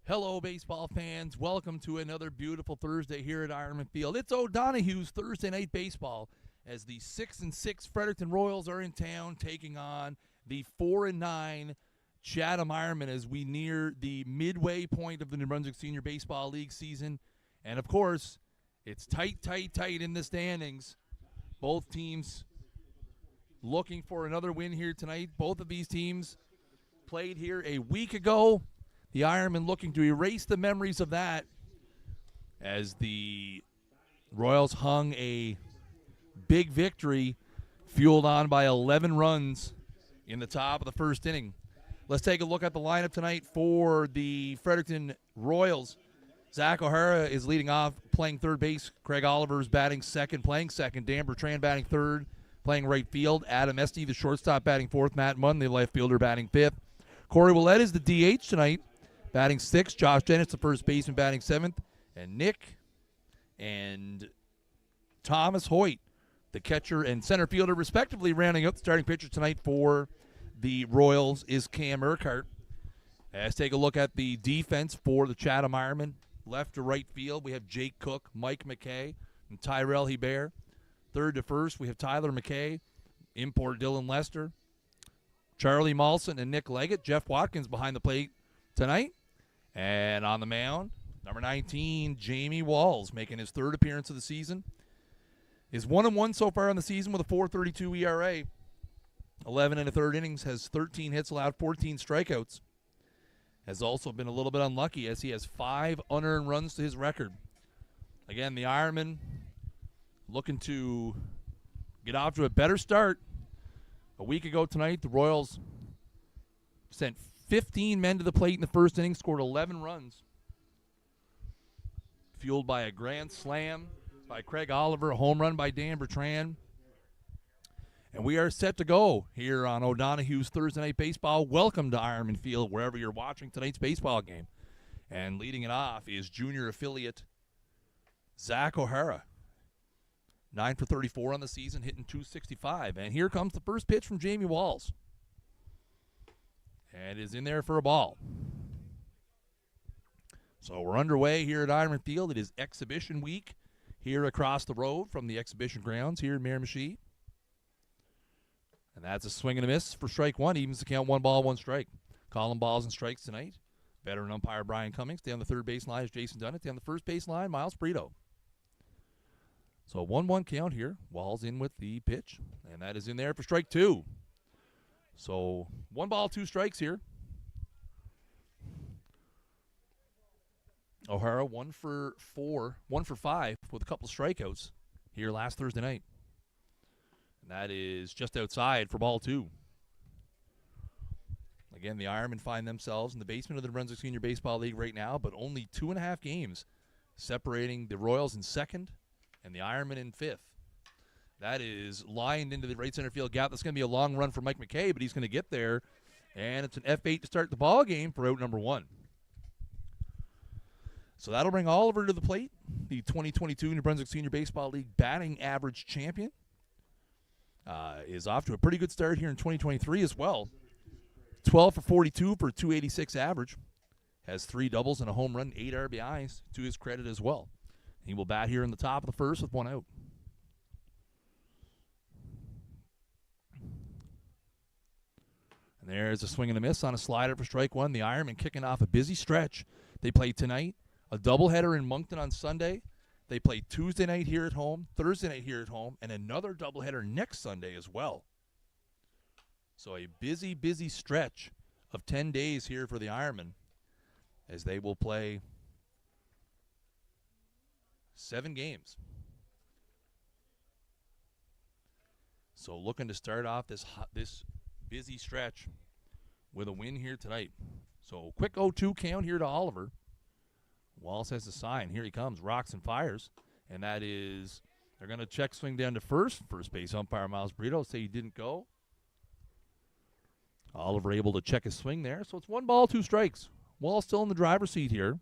Hello, baseball fans. Welcome to another beautiful Thursday here at Ironman Field. It's O'Donoghue's Thursday Night Baseball as the 6-6 Fredericton Royals are in town taking on the 4-9 Chatham Ironmen as we near the midway point of the New Brunswick Senior Baseball League season. And, of course, it's tight in the standings. Both teams looking for another win here tonight. Both of these teams played here a week ago. The Ironmen looking to erase the memories of that as the Royals hung a big victory fueled on by 11 runs in the top of the first inning. Let's take a look at the lineup tonight for the Fredericton Royals. Zach O'Hara is leading off, playing third base. Craig Oliver is batting second, playing second. Dan Bertrand batting third, playing right field. Adam Esty, the shortstop, batting fourth. Matt Munn, the left fielder, batting fifth. Corey Willett is the DH tonight, batting sixth. Josh Dennis, the first baseman, batting seventh. And Nick and Thomas Hoyt, the catcher and center fielder, respectively, rounding out the starting pitcher tonight for the Royals is Cam Urquhart. Let's take a look at the defense for the Chatham Ironmen. Left to right field, we have Jake Cook, Mike McKay, and Tyrell Hebert. Third to first, we have Tyler McKay, import Dylan Lester, Charlie Malson, and Nick Leggett. Jeff Watkins behind the plate tonight. And on the mound, number 19, Jamie Walls, making his third appearance of the season. Is 1-1 so far in the season with a 4.32 ERA. 11 and a third innings, has 13 hits allowed, 14 strikeouts. Has also been a little bit unlucky as he has 5 unearned runs to his record. Again, the Ironmen looking to get off to a better start. A week ago tonight, the Royals sent 15 men to the plate in the first inning, scored 11 runs. Fueled by a grand slam by Craig Oliver, a home run by Dan Bertrand. And we are set to go here on O'Donoghue's Thursday Night Baseball. Welcome to Ironman Field, wherever you're watching tonight's baseball game. And leading it off is junior affiliate Zach O'Hara. 9 for 34 on the season, hitting .265. And here comes the first pitch from Jamie Walls. And is in there for a ball. So we're underway here at Ironman Field. It is exhibition week here across the road from the exhibition grounds here in Miramichi. And that's a swing and a miss for strike one. Evens the count, 1 ball, 1 strike. Calling balls and strikes tonight. Veteran umpire Brian Cummings. Down the third base line is Jason Dunnett. Down the first base line, Miles Brito. So a 1-1 count here. Walls in with the pitch. And that is in there for strike 2. So 1 ball, 2 strikes here. O'Hara 1 for 5 with a couple of strikeouts here last Thursday night. And that is just outside for ball 2. Again, the Ironmen find themselves in the basement of the New Brunswick Senior Baseball League right now, but only 2.5 games separating the Royals in second and the Ironmen in fifth. That is lined into the right center field gap. That's going to be a long run for Mike McKay, but he's going to get there. And it's an F8 to start the ball game for out number 1. So that'll bring Oliver to the plate, the 2022 New Brunswick Senior Baseball League batting average champion. Is off to a pretty good start here in 2023 as well. 12 for 42 for a .286 average. Has 3 doubles and a home run, 8 RBIs to his credit as well. He will bat here in the top of the first with 1 out. And there's a swing and a miss on a slider for strike 1. The Ironmen kicking off a busy stretch. They play tonight, a doubleheader in Moncton on Sunday. They play Tuesday night here at home, Thursday night here at home, and another doubleheader next Sunday as well. So a busy stretch of 10 days here for the Ironmen as they will play 7 games. So looking to start off this busy stretch with a win here tonight. So quick 0-2 count here to Oliver. Walls has a sign. Here he comes. Rocks and fires. And that is, they're going to check swing down to first. First base umpire Miles Brito say he didn't go. Oliver able to check his swing there. So it's 1 ball, 2 strikes. Walls still in the driver's seat here.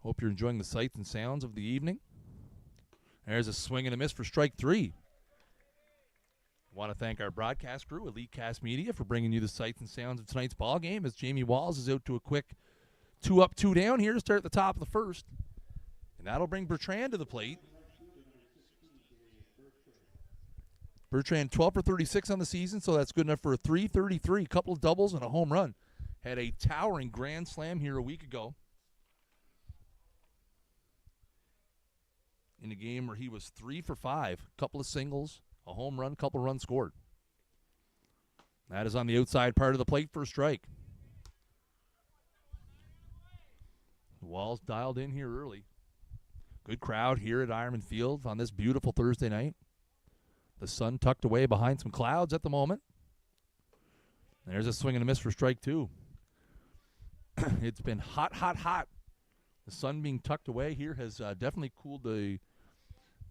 Hope you're enjoying the sights and sounds of the evening. There's a swing and a miss for strike 3. I want to thank our broadcast crew, Elitecast Media, for bringing you the sights and sounds of tonight's ball game as Jamie Walls is out to a quick 2 up, 2 down here to start at the top of the first. And that'll bring Bertrand to the plate. Bertrand 12 for 36 on the season, so that's good enough for a .333, couple of doubles and a home run. Had a towering grand slam here a week ago in a game where he was 3 for 5, couple of singles, a home run, couple of runs scored. That is on the outside part of the plate for a strike. Walls dialed in here early. Good crowd here at Ironman Field on this beautiful Thursday night. The sun tucked away behind some clouds at the moment. There's a swing and a miss for strike two. It's been hot, hot, hot. The sun being tucked away here has definitely cooled the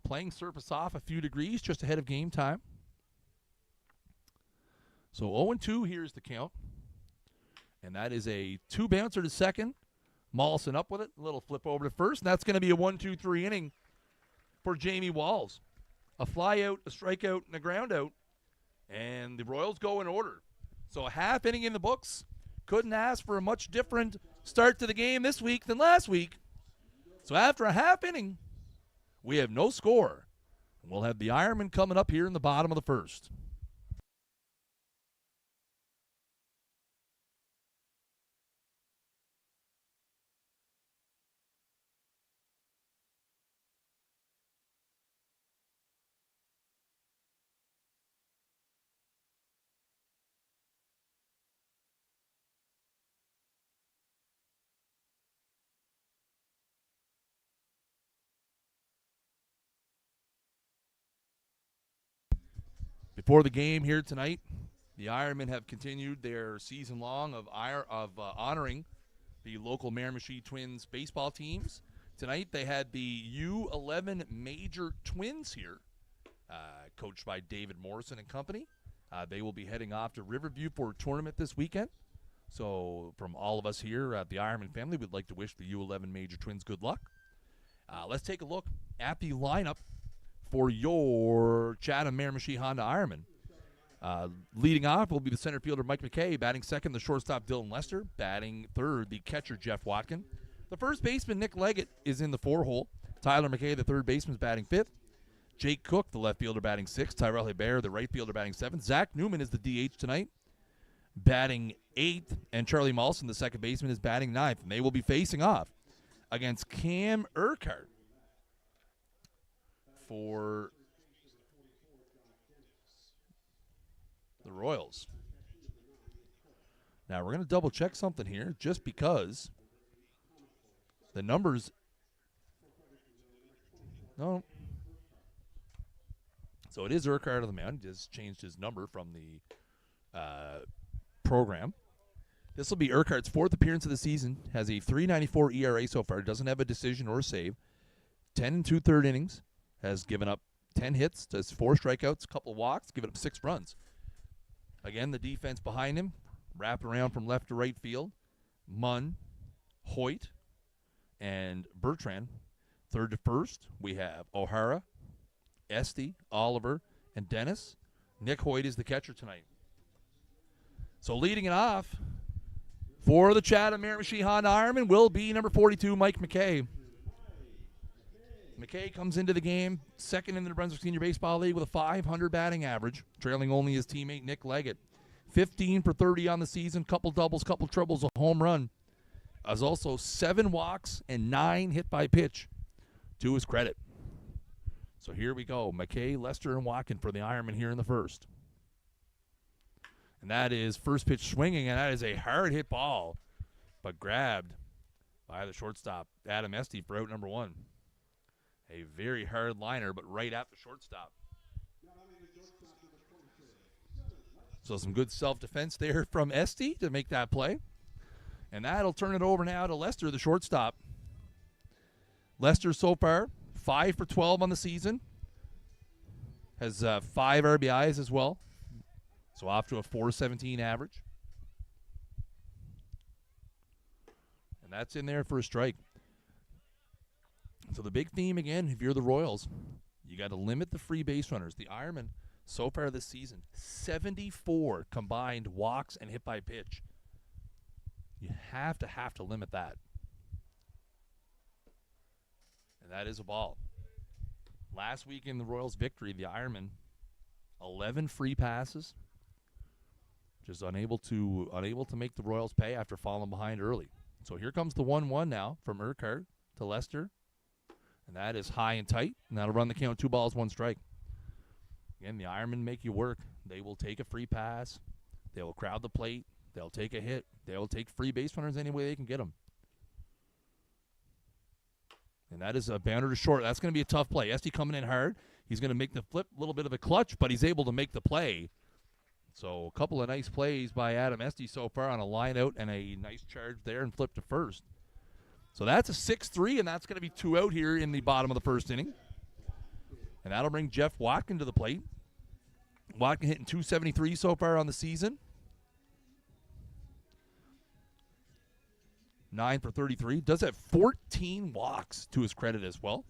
playing surface off a few degrees just ahead of game time. So 0-2 here's the count. And that is a 2-bouncer to second. Mollison up with it. A little flip over to first. And that's going to be a 1-2-3 inning for Jamie Walls. A fly out, a strikeout, and a ground out. And the Royals go in order. So a half inning in the books. Couldn't ask for a much different start to the game this week than last week. So after a half inning, we have no score. And we'll have the Ironmen coming up here in the bottom of the first. Before the game here tonight, the Ironmen have continued their season long of honoring the local Miramichi Twins baseball teams. Tonight they had the U11 Major Twins here, coached by David Morrison and company. They will be heading off to Riverview for a tournament this weekend. So from all of us here at the Ironman family, we'd like to wish the U11 Major Twins good luck. Let's take a look at the lineup for your Chatham Miramichi Honda Ironmen. Leading off will be the center fielder Mike McKay, batting second the shortstop Dylan Lester, batting third the catcher Jeff Watkin. The first baseman Nick Leggett is in the 4-hole. Tyler McKay, the third baseman, is batting fifth. Jake Cook, the left fielder, batting sixth. Tyrell Hebert, the right fielder, batting seventh. Zach Newman is the DH tonight, batting eighth. And Charlie Mollison, the second baseman, is batting ninth. And they will be facing off against Cam Urquhart for the Royals. Now, we're going to double-check something here just because the numbers... No. So it is Urquhart on the mound. He just changed his number from the program. This will be Urquhart's fourth appearance of the season. Has a .394 ERA so far. Doesn't have a decision or a save. 10 2/3 innings. Has given up 10 hits, does 4 strikeouts, a couple walks, given up 6 runs. Again, the defense behind him, wrapped around from left to right field. Munn, Hoyt, and Bertrand. Third to first, we have O'Hara, Esty, Oliver, and Dennis. Nick Hoyt is the catcher tonight. So leading it off for the Chatham Miramichi Honda Ironmen will be number 42, Mike McKay. McKay comes into the game second in the New Brunswick Senior Baseball League with a .500 batting average, trailing only his teammate Nick Leggett. 15 for 30 on the season, couple doubles, couple triples, a home run. Has also 7 walks and 9 hit by pitch to his credit. So here we go, McKay, Lester, and Watkin for the Ironmen here in the first. And that is first pitch swinging, and that is a hard hit ball, but grabbed by the shortstop, Adam Esty, for out number 1. A very hard liner, but right at the shortstop. So some good self-defense there from Esty to make that play. And that'll turn it over now to Lester, the shortstop. Lester so far, 5 for 12 on the season. Has 5 RBIs as well. So off to a .417 average. And that's in there for a strike. So the big theme, again, if you're the Royals, you got to limit the free base runners. The Ironmen so far this season. 74 combined walks and hit by pitch. You have to limit that. And that is a ball. Last week in the Royals' victory, the Ironmen, 11 free passes, just unable to make the Royals pay after falling behind early. So here comes the 1-1 now from Urquhart to Lester. And that is high and tight, and that'll run the count 2 balls, 1 strike. Again, the Ironmen make you work. They will take a free pass. They will crowd the plate. They'll take a hit. They will take free base runners any way they can get them. And that is a bounder to short. That's going to be a tough play. Esty coming in hard. He's going to make the flip, a little bit of a clutch, but he's able to make the play. So a couple of nice plays by Adam Esty so far on a line out and a nice charge there and flip to first. So that's a 6-3, and that's going to be 2 out here in the bottom of the first inning. And that'll bring Jeff Watkin to the plate. Watkin hitting .273 so far on the season. 9 for 33. Does have 14 walks to his credit as well.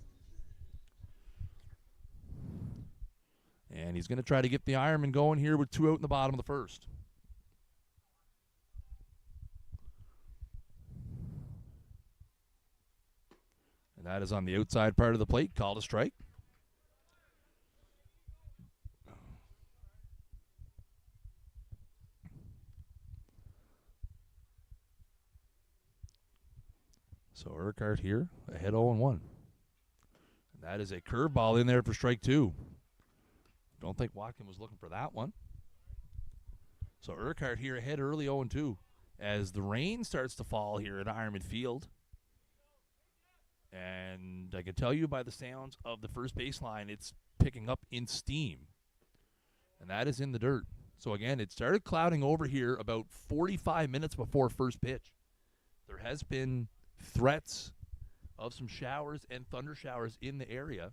And he's going to try to get the Ironman going here with 2 out in the bottom of the first. And that is on the outside part of the plate. Called a strike. So Urquhart here, ahead 0-1. And that is a curveball in there for strike 2. Don't think Watkin was looking for that one. So Urquhart here ahead early 0-2 as the rain starts to fall here at Ironman Field. And I can tell you by the sounds of the first baseline, it's picking up in steam. And that is in the dirt. So again, it started clouding over here about 45 minutes before first pitch. There has been threats of some showers and thunder showers in the area.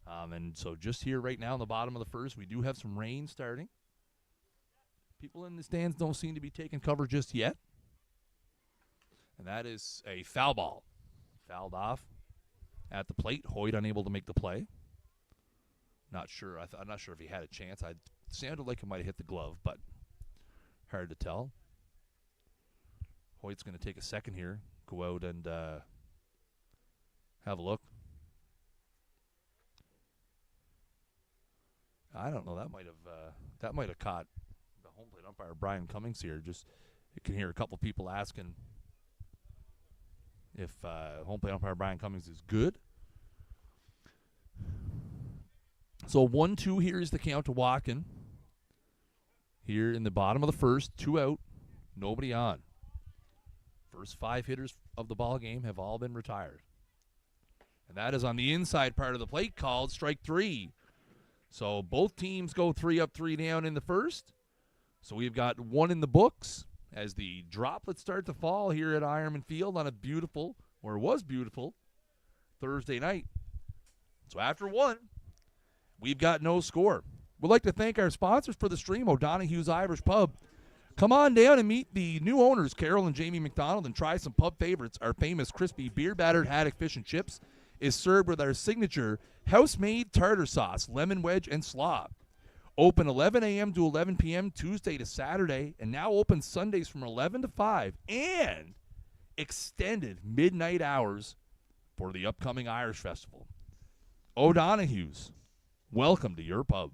And so just here right now in the bottom of the first, we do have some rain starting. People in the stands don't seem to be taking cover just yet. And that is a foul ball. Fouled off at the plate. Hoyt unable to make the play. Not sure. I'm not sure if he had a chance. It sounded like it might have hit the glove, but hard to tell. Hoyt's going to take a second here. Go out and have a look. I don't know. That might have caught the home plate umpire Brian Cummings here. Just you can hear a couple people asking if home plate umpire Brian Cummings is good. So 1-2 here is the count to Watkin. Here in the bottom of the first, 2 out, nobody on. First 5 hitters of the ball game have all been retired. And that is on the inside part of the plate, called strike 3. So both teams go 3 up, 3 down in the first. So we've got 1 in the books as the droplets start to fall here at Ironman Field on a beautiful, or was beautiful, Thursday night. So after 1, we've got no score. We'd like to thank our sponsors for the stream, O'Donoghue's Irish Pub. Come on down and meet the new owners, Carol and Jamie McDonald, and try some pub favorites. Our famous crispy beer-battered haddock fish and chips is served with our signature house-made tartar sauce, lemon wedge, and slaw. Open 11 a.m. to 11 p.m. Tuesday to Saturday, and now open Sundays from 11 to 5, and extended midnight hours for the upcoming Irish Festival. O'Donoghue's, welcome to your pub.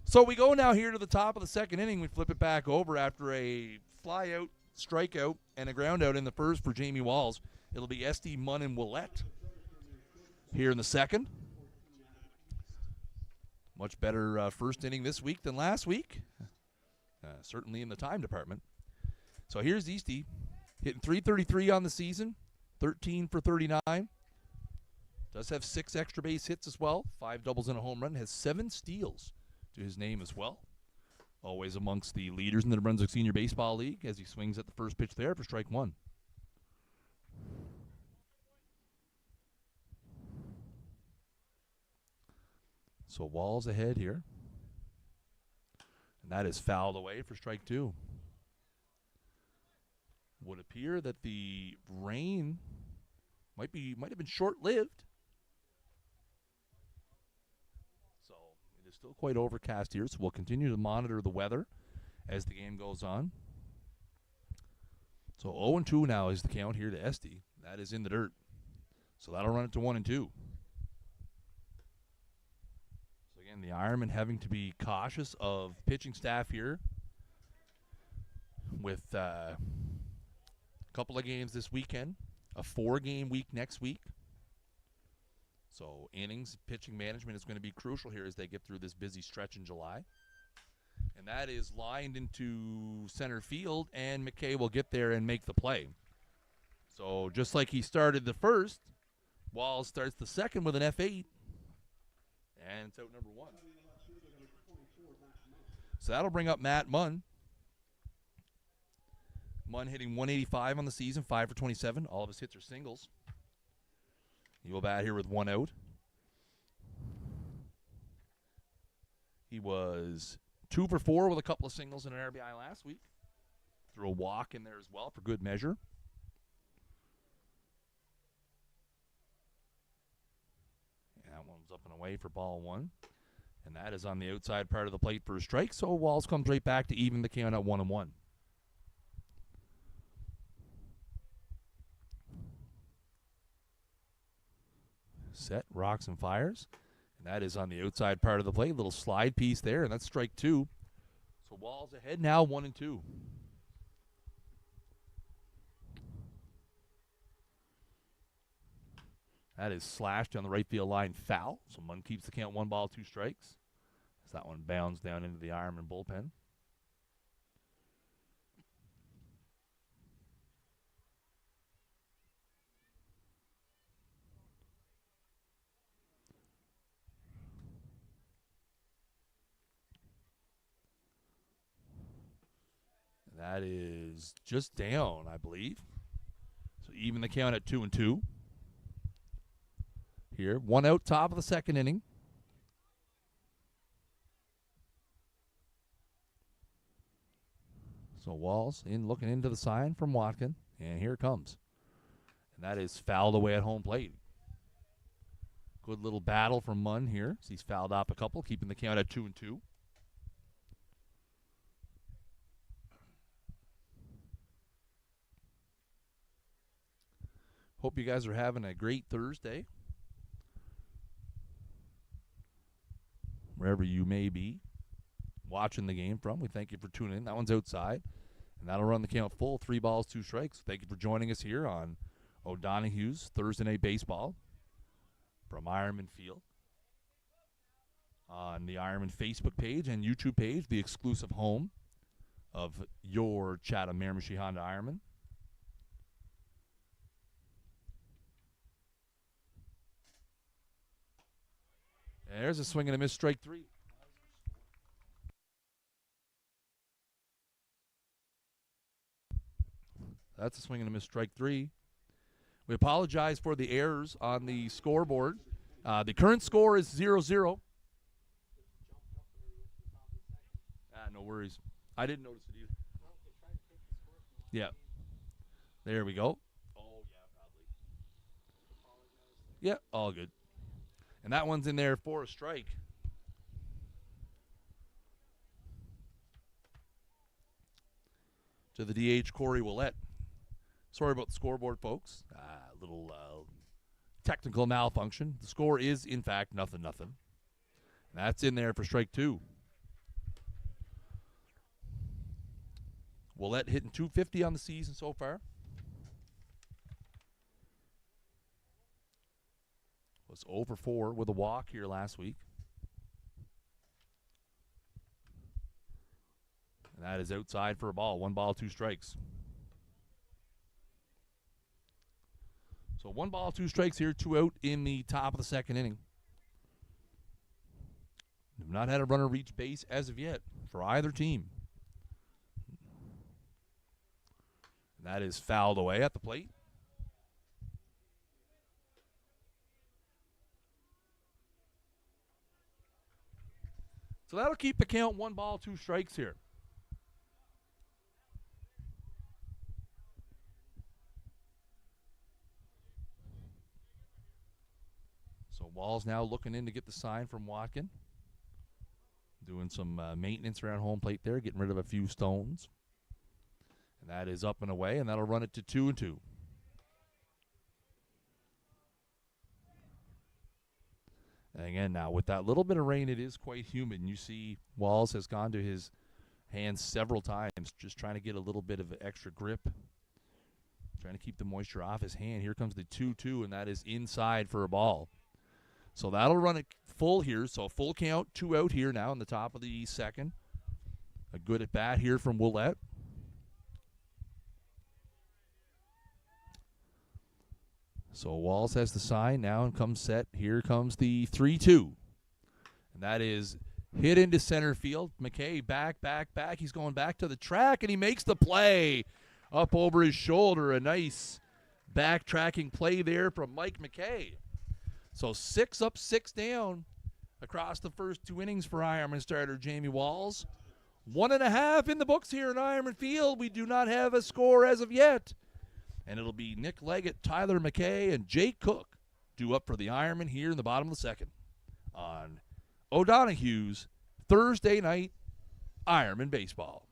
So we go now here to the top of the second inning. We flip it back over after a fly-out, strikeout, and a ground-out in the first for Jamie Walls. It'll be Esty, Munn, and Willette here in the second. Much better first inning this week than last week. certainly in the time department. So here's Eastie, hitting .333 on the season, 13 for 39. Does have 6 extra base hits as well, 5 doubles and a home run, has 7 steals to his name as well. Always amongst the leaders in the New Brunswick Senior Baseball League as he swings at the first pitch there for strike 1. So Walls ahead here. And that is fouled away for strike 2. Would appear that the rain might have been short-lived. So it is still quite overcast here, so we'll continue to monitor the weather as the game goes on. So 0-2 now is the count here to Esty. That is in the dirt. So that'll run it to 1-2. So again, the Ironmen having to be cautious of pitching staff here with a couple of games this weekend, a 4-game week next week. So innings, pitching management is going to be crucial here as they get through this busy stretch in July. And that is lined into center field, and McKay will get there and make the play. So just like he started the first, Walls starts the second with an F8. And it's out number 1. So that'll bring up Matt Munn. Munn hitting .185 on the season, 5 for 27. All of his hits are singles. He will bat here with 1 out. He was 2 for 4 with a couple of singles and an RBI last week. Threw a walk in there as well for good measure. And that one's up and away for ball 1. And that is on the outside part of the plate for a strike. So Walls comes right back to even the count at 1-1. Set, rocks and fires. And that is on the outside part of the plate. Little slide piece there, and that's strike 2. So Walls ahead now, 1-2. That is slashed down the right field line, foul. So Munn keeps the count 1 ball, 2 strikes. As that one bounds down into the Ironman bullpen. That is just down, I believe. So even the count at 2-2. Here, 1 out, top of the second inning. So Walls looking into the sign from Watkin, and here it comes. And that is fouled away at home plate. Good little battle from Munn here. He's fouled off a couple, keeping the count at 2-2. Hope you guys are having a great Thursday, wherever you may be watching the game from. We thank you for tuning in. That one's outside, and that'll run the count full, 3 balls, 2 strikes. Thank you for joining us here on O'Donoghue's Thursday Night Baseball from Ironman Field. On the Ironman Facebook page and YouTube page, the exclusive home of your Chatham Miramichi Honda Ironmen. There's a swing and a miss, strike 3. That's a swing and a miss, strike 3. We apologize for the errors on the scoreboard. The current score is 0-0. No worries. I didn't notice it either. Yeah. There we go. Oh, yeah, probably. Yeah, all good. And that one's in there for a strike. To the DH, Corey Willett. Sorry about the scoreboard, folks. Little technical malfunction. The score is, in fact, 0-0. And that's in there for strike 2. Willett hitting .250 on the season so far. Was 0 for 4 with a walk here last week. And That is outside for a ball. 1 ball, 2 strikes. So 1 ball, 2 strikes here, 2 out in the top of the second inning. Have not had a runner reach base as of yet for either team. And that is fouled away at the plate. So that'll keep the count 1 ball, 2 strikes here. So Wall's now looking in to get the sign from Watkin. Doing some maintenance around home plate there, getting rid of a few stones. And that is up and away, and that'll run it to 2-2. And again, now with that little bit of rain, it is quite humid. And you see Walls has gone to his hands several times, just trying to get a little bit of extra grip, trying to keep the moisture off his hand. Here comes the 2-2, and that is inside for a ball. So that'll run it full here. So full count, 2 out here now in the top of the second. A good at bat here from Willette. So Walls has the sign now and comes set. Here comes the 3-2. And that is hit into center field. McKay back. He's going back to the track, and he makes the play up over his shoulder. A nice backtracking play there from Mike McKay. So 6 up, 6 down across the first 2 innings for Ironman starter Jamie Walls. 1.5 in the books here at Ironman Field. We do not have a score as of yet. And it'll be Nick Leggett, Tyler McKay, and Jake Cook due up for the Ironman here in the bottom of the second on O'Donoghue's Thursday night Ironman baseball.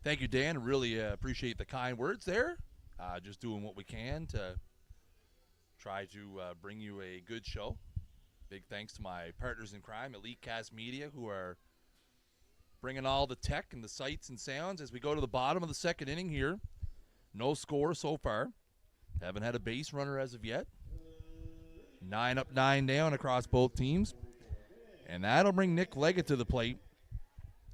Thank you, Dan. Really appreciate the kind words there. Just doing what we can to try to bring you a good show. Big thanks to my partners in crime, Elitecast Media, who are bringing all the tech and the sights and sounds as we go to the bottom of the second inning here. No score so far. Haven't had a base runner as of yet. 9 up, 9 down across both teams. And that'll bring Nick Leggett to the plate.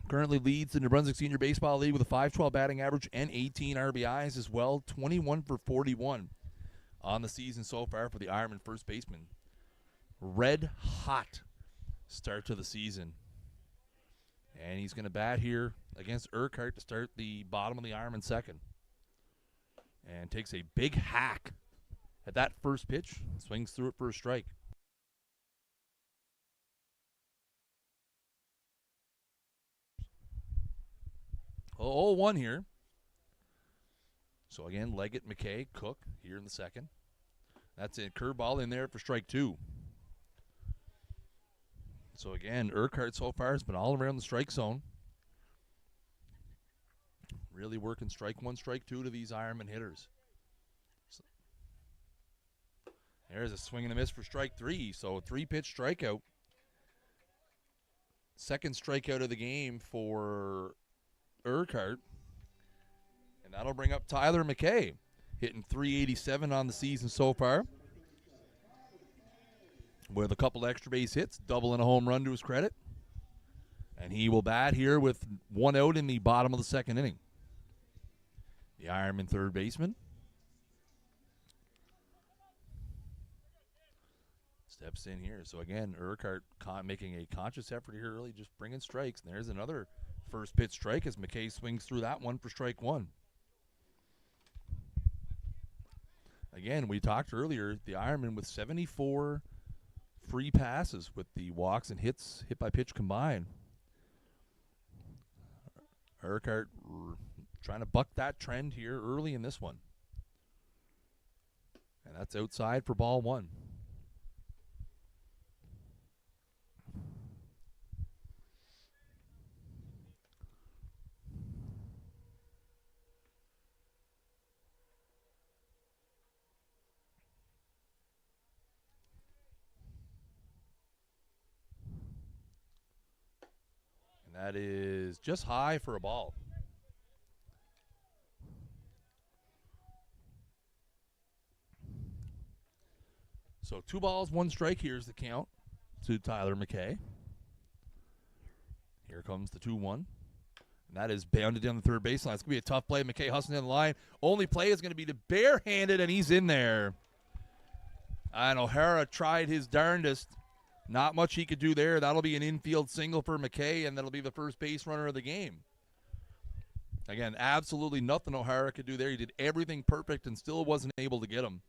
Currently leads the New Brunswick Senior Baseball League with a .512 batting average and 18 RBIs as well. 21 for 41 on the season so far for the Ironman first baseman. Red hot start to the season. And he's going to bat here against Urquhart to start the bottom of the Ironman second. And takes a big hack at that first pitch. Swings through it for a strike. Oh, 1 here. So again, Leggett, McKay, Cook here in the second. That's a curveball in there for strike 2. So again, Urquhart so far has been all around the strike zone. Really working strike 1, strike 2 to these Ironman hitters. There's a swing and a miss for strike 3. So a 3-pitch strikeout. Second strikeout of the game for Urquhart. And that'll bring up Tyler McKay, hitting .387 on the season so far, with a couple extra base hits, double and a home run to his credit. And he will bat here with 1 out in the bottom of the second inning. The Ironman third baseman steps in here. So again, Urquhart making a conscious effort here early, just bringing strikes. And there's another first pitch strike as McKay swings through that one for strike 1. Again, we talked earlier, the Ironman with 74 free passes with the walks and hits, hit by pitch combined. Urquhart trying to buck that trend here early in this one. And that's outside for ball 1. That is just high for a ball. So 2 balls, 1 strike. Here's the count to Tyler McKay. Here comes the 2-1. And that is bounded down the third baseline. It's going to be a tough play. McKay hustling down the line. Only play is going to be to barehanded, and he's in there. And O'Hara tried his darndest. Not much he could do there. That'll be an infield single for McKay, and that'll be the first base runner of the game. Again, absolutely nothing O'Hara could do there. He did everything perfect and still wasn't able to get him.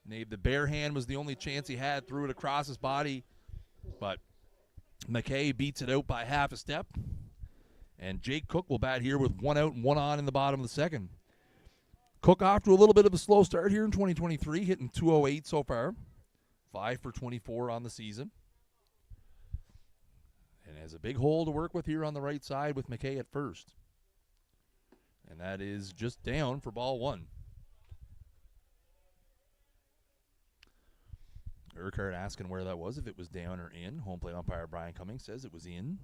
The bare hand was the only chance he had. Threw it across his body, but McKay beats it out by half a step. And Jake Cook will bat here with 1 out and 1 on in the bottom of the second. Cook off to a little bit of a slow start here in 2023, hitting .208 so far. 5 for 24 on the season. And has a big hole to work with here on the right side with McKay at first. And that is just down for ball 1. Urquhart asking where that was, if it was down or in. Home plate umpire Brian Cummings says it was in.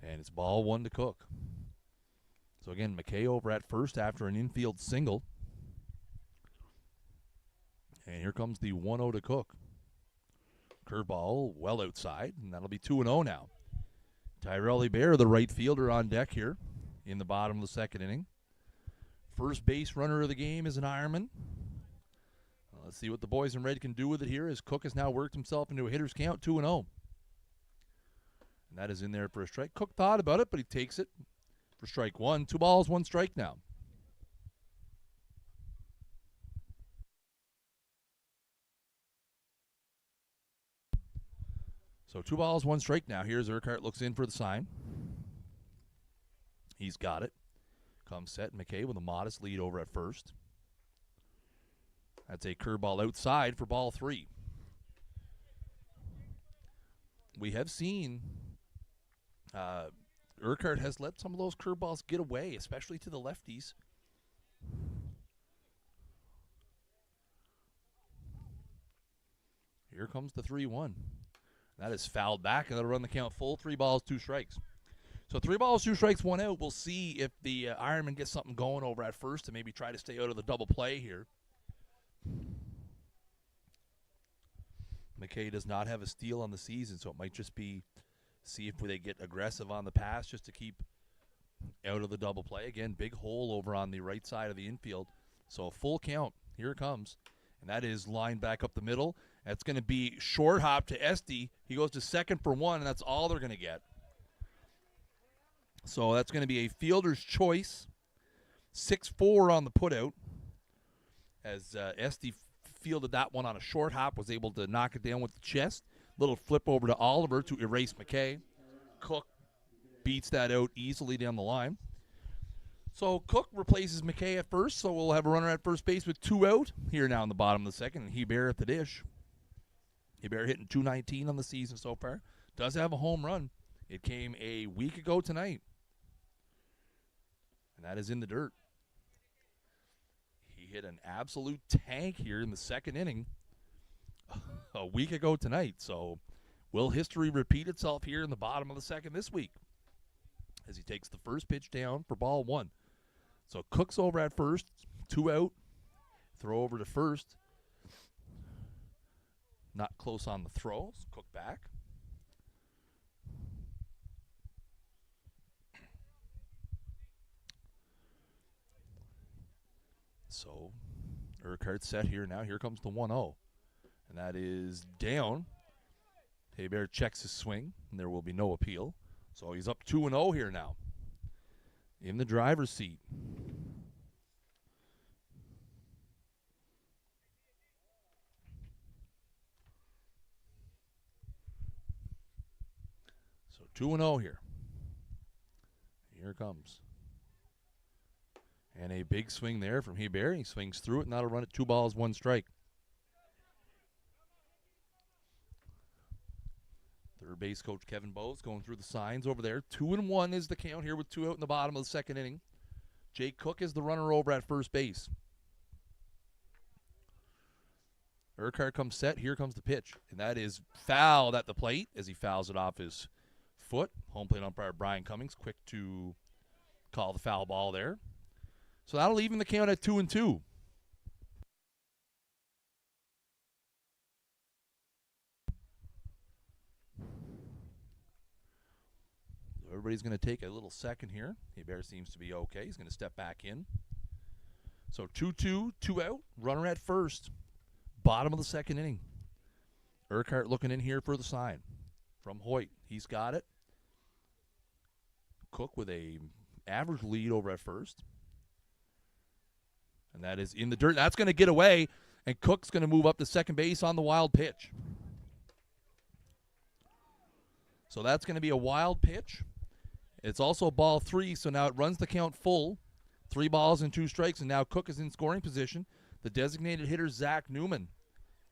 And it's ball 1 to Cook. So again, McKay over at first after an infield single. And here comes the 1-0 to Cook. Curveball well outside, and that'll be 2-0 now. Tyrell Bear, the right fielder, on deck here in the bottom of the second inning. First base runner of the game is an Ironman. Let's see what the boys in red can do with it here as Cook has now worked himself into a hitter's count, 2-0. And that is in there for a strike. Cook thought about it, but he takes it for strike 1. 2 balls, 1 strike now. So 2 balls, 1 strike now. Here's Urquhart, looks in for the sign. He's got it. Comes set. McKay with a modest lead over at first. That's a curveball outside for ball 3. We have seen Urquhart has let some of those curveballs get away, especially to the lefties. Here comes the 3-1. That is fouled back, and that'll run the count full. 3 balls, 2 strikes. So 3 balls, 2 strikes, 1 out. We'll see if the Ironman gets something going over at first and maybe try to stay out of the double play here. McKay does not have a steal on the season, so it might just be see if they get aggressive on the pass just to keep out of the double play. Again, big hole over on the right side of the infield. So a full count. Here it comes. And that is lined back up the middle. That's going to be short hop to Esty. He goes to second for 1, and that's all they're going to get. So that's going to be a fielder's choice. 6-4 on the putout. As Esty fielded that one on a short hop, was able to knock it down with the chest. Little flip over to Oliver to erase McKay. Cook beats that out easily down the line. So Cook replaces McKay at first, so we'll have a runner at first base with 2 out here now in the bottom of the second, and Hebert at the dish. Hebert hitting .219 on the season so far. Does have a home run. It came a week ago tonight, and that is in the dirt. He hit an absolute tank here in the second inning a week ago tonight. So will history repeat itself here in the bottom of the second this week as he takes the first pitch down for ball one? So Cook's over at first, 2 out. Throw over to first. Not close on the throw. So Cook back. So Urquhart set here now. Here comes the 1-0. And that is down. Hebert checks his swing, and there will be no appeal. So he's up 2-0 here now. In the driver's seat. So 2-0 here. Here it comes. And a big swing there from Hebert. He swings through it, and that'll run it 2 balls, 1 strike. Third base coach Kevin Bowes going through the signs over there. 2-1 is the count here with 2 out in the bottom of the second inning. Jake Cook is the runner over at first base. Urquhart comes set. Here comes the pitch. And that is fouled at the plate as he fouls it off his foot. Home plate umpire Brian Cummings quick to call the foul ball there. So that'll even the count at 2-2. Everybody's going to take a little second here. Hebert seems to be okay. He's going to step back in. So 2-2, 2 out. Runner at first. Bottom of the second inning. Urquhart looking in here for the sign from Hoyt. He's got it. Cook with a average lead over at first. And that is in the dirt. That's going to get away, and Cook's going to move up to second base on the wild pitch. So that's going to be a wild pitch. It's also ball 3, so now it runs the count full. 3 balls and 2 strikes, and now Cook is in scoring position. The designated hitter, Zach Newman,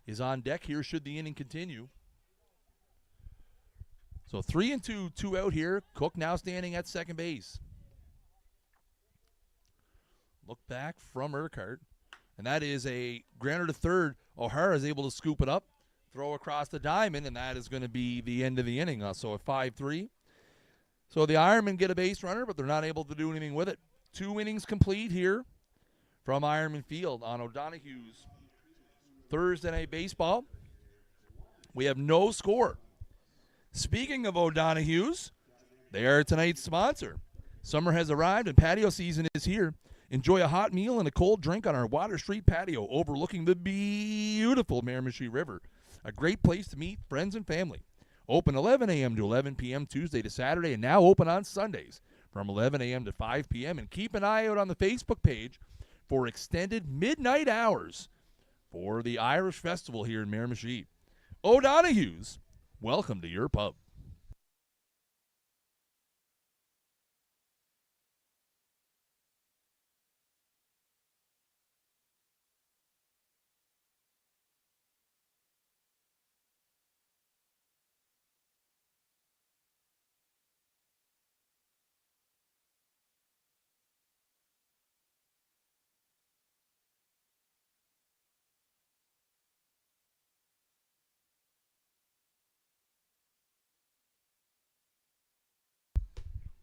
is on deck here should the inning continue. So 3-2, 2 out here. Cook now standing at second base. Look back from Urquhart, and that is a grounder to third. O'Hara is able to scoop it up, throw across the diamond, and that is going to be the end of the inning. So a 5-3. So the Ironmen get a base runner, but they're not able to do anything with it. 2 innings complete here from Ironman Field on O'Donoghue's Thursday Night Baseball. We have no score. Speaking of O'Donoghue's, they are tonight's sponsor. Summer has arrived and patio season is here. Enjoy a hot meal and a cold drink on our Water Street patio overlooking the beautiful Miramichi River. A great place to meet friends and family. Open 11 a.m. to 11 p.m. Tuesday to Saturday, and now open on Sundays from 11 a.m. to 5 p.m. And keep an eye out on the Facebook page for extended midnight hours for the Irish Festival here in Miramichi. O'Donoghue's, welcome to your pub.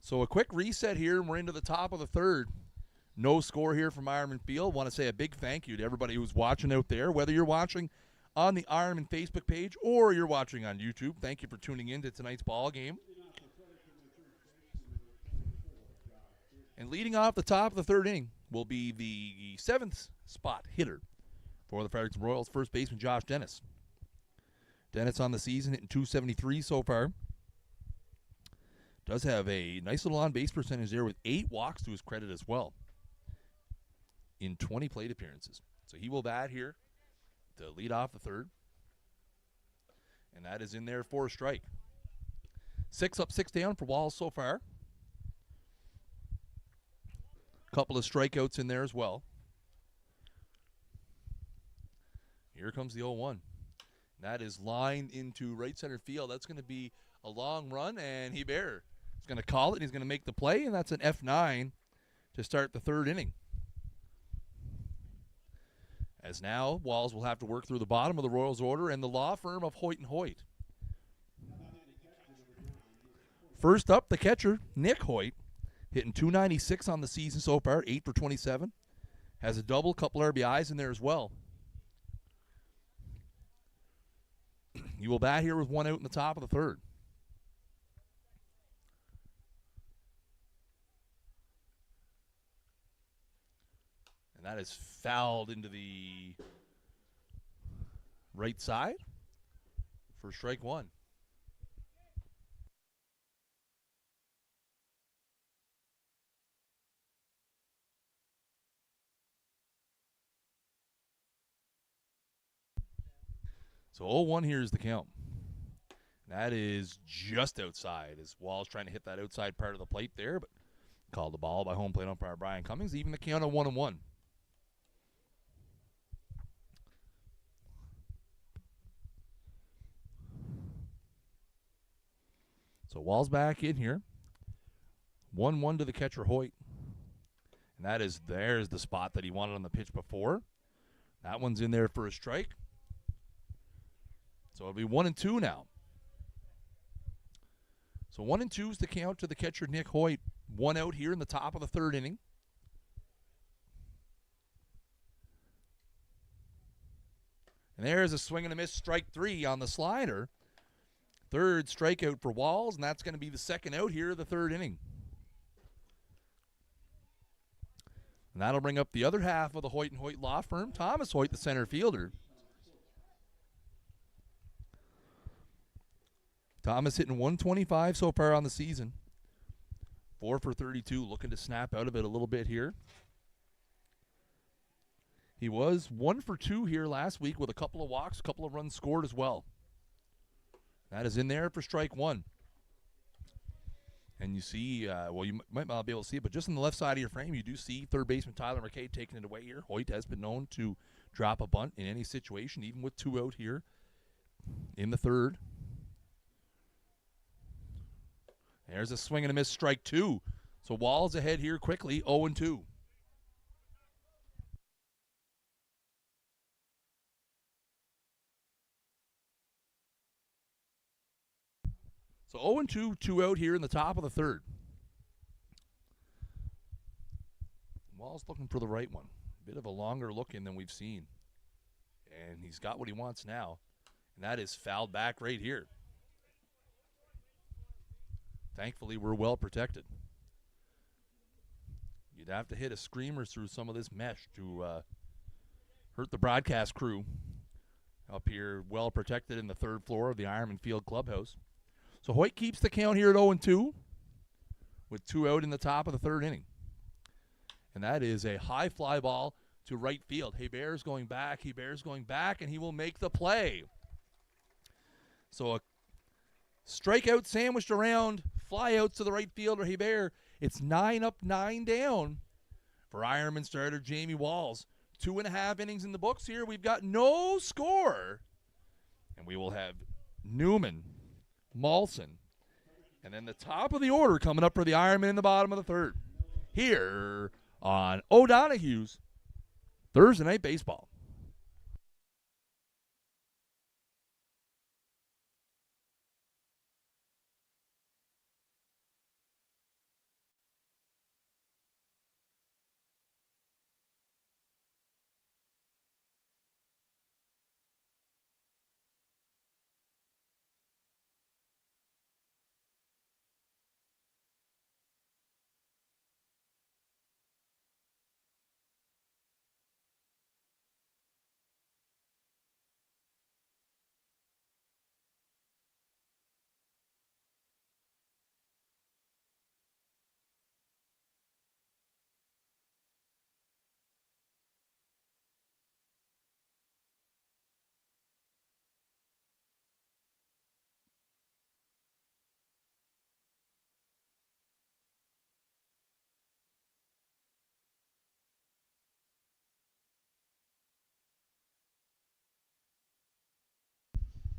So a quick reset here, and we're into the top of the third. No score here from Ironman Field. Want to say a big thank you to everybody who's watching out there, whether you're watching on the Ironman Facebook page or you're watching on YouTube. Thank you for tuning in to tonight's ball game. And leading off the top of the third inning will be the 7th spot hitter for the Fredericton Royals, first baseman Josh Dennis. Dennis on the season hitting .273 so far. Does have a nice little on-base percentage there with 8 walks to his credit as well in 20 plate appearances. So he will bat here to lead off the third. And that is in there for a strike. 6 up, 6 down for Walls so far. Couple of strikeouts in there as well. Here comes the 0-1. That is lined into right center field. That's going to be a long run, and Hebert is going to call it, and he's going to make the play, and that's an F9 to start the third inning. As now, Walls will have to work through the bottom of the Royals order and the law firm of Hoyt & Hoyt. First up, the catcher, Nick Hoyt, hitting .296 on the season so far, 8 for 27. Has a double, couple RBIs in there as well. He will bat here with one out in the top of the third. And that is fouled into the right side for strike one. So 0-1 here is the count. That is just outside as Wall's trying to hit that outside part of the plate there, but called the ball by home plate umpire Brian Cummings. Even the count of 1-1. So Wall's back in here. 1-1 to the catcher Hoyt. And there's the spot that he wanted on the pitch before. That one's in there for a strike. So it'll be 1-2 now. So 1-2 is the count to the catcher Nick Hoyt. One out here in the top of the third inning. And there's a swing and a miss, strike three on the slider. Third strikeout for Walls, and that's going to be the second out here of the third inning. And that'll bring up the other half of the Hoyt & Hoyt law firm, Thomas Hoyt, the center fielder. Thomas hitting 125 so far on the season. 4 for 32, looking to snap out of it a little bit here. He was 1 for 2 here last week with a couple of walks, a couple of runs scored as well. That is in there for strike one. And you see, you might not be able to see it, but just on the left side of your frame, you do see third baseman Tyler McKay taking it away here. Hoyt has been known to drop a bunt in any situation, even with two out here in the third. There's a swing and a miss, strike two. So Walls ahead here quickly, 0-2. So 0-2, two out here in the top of the third. Walls looking for the right one. Bit of a longer look in than we've seen. And he's got what he wants now. And that is fouled back right here. Thankfully, we're well protected. You'd have to hit a screamer through some of this mesh to hurt the broadcast crew up here, well protected in the third floor of the Ironman Field clubhouse. So Hoyt keeps the count here at 0-2 with two out in the top of the third inning. And that is a high fly ball to right field. Hebert's going back, and he will make the play. So a strikeout sandwiched around, fly out to the right fielder, Hebert. It's 9 up, 9 down for Ironman starter Jamie Walls. 2.5 innings in the books here. We've got no score. And we will have Newman, Molson, and then the top of the order coming up for the Ironman in the bottom of the third. Here on O'Donoghue's Thursday Night Baseball.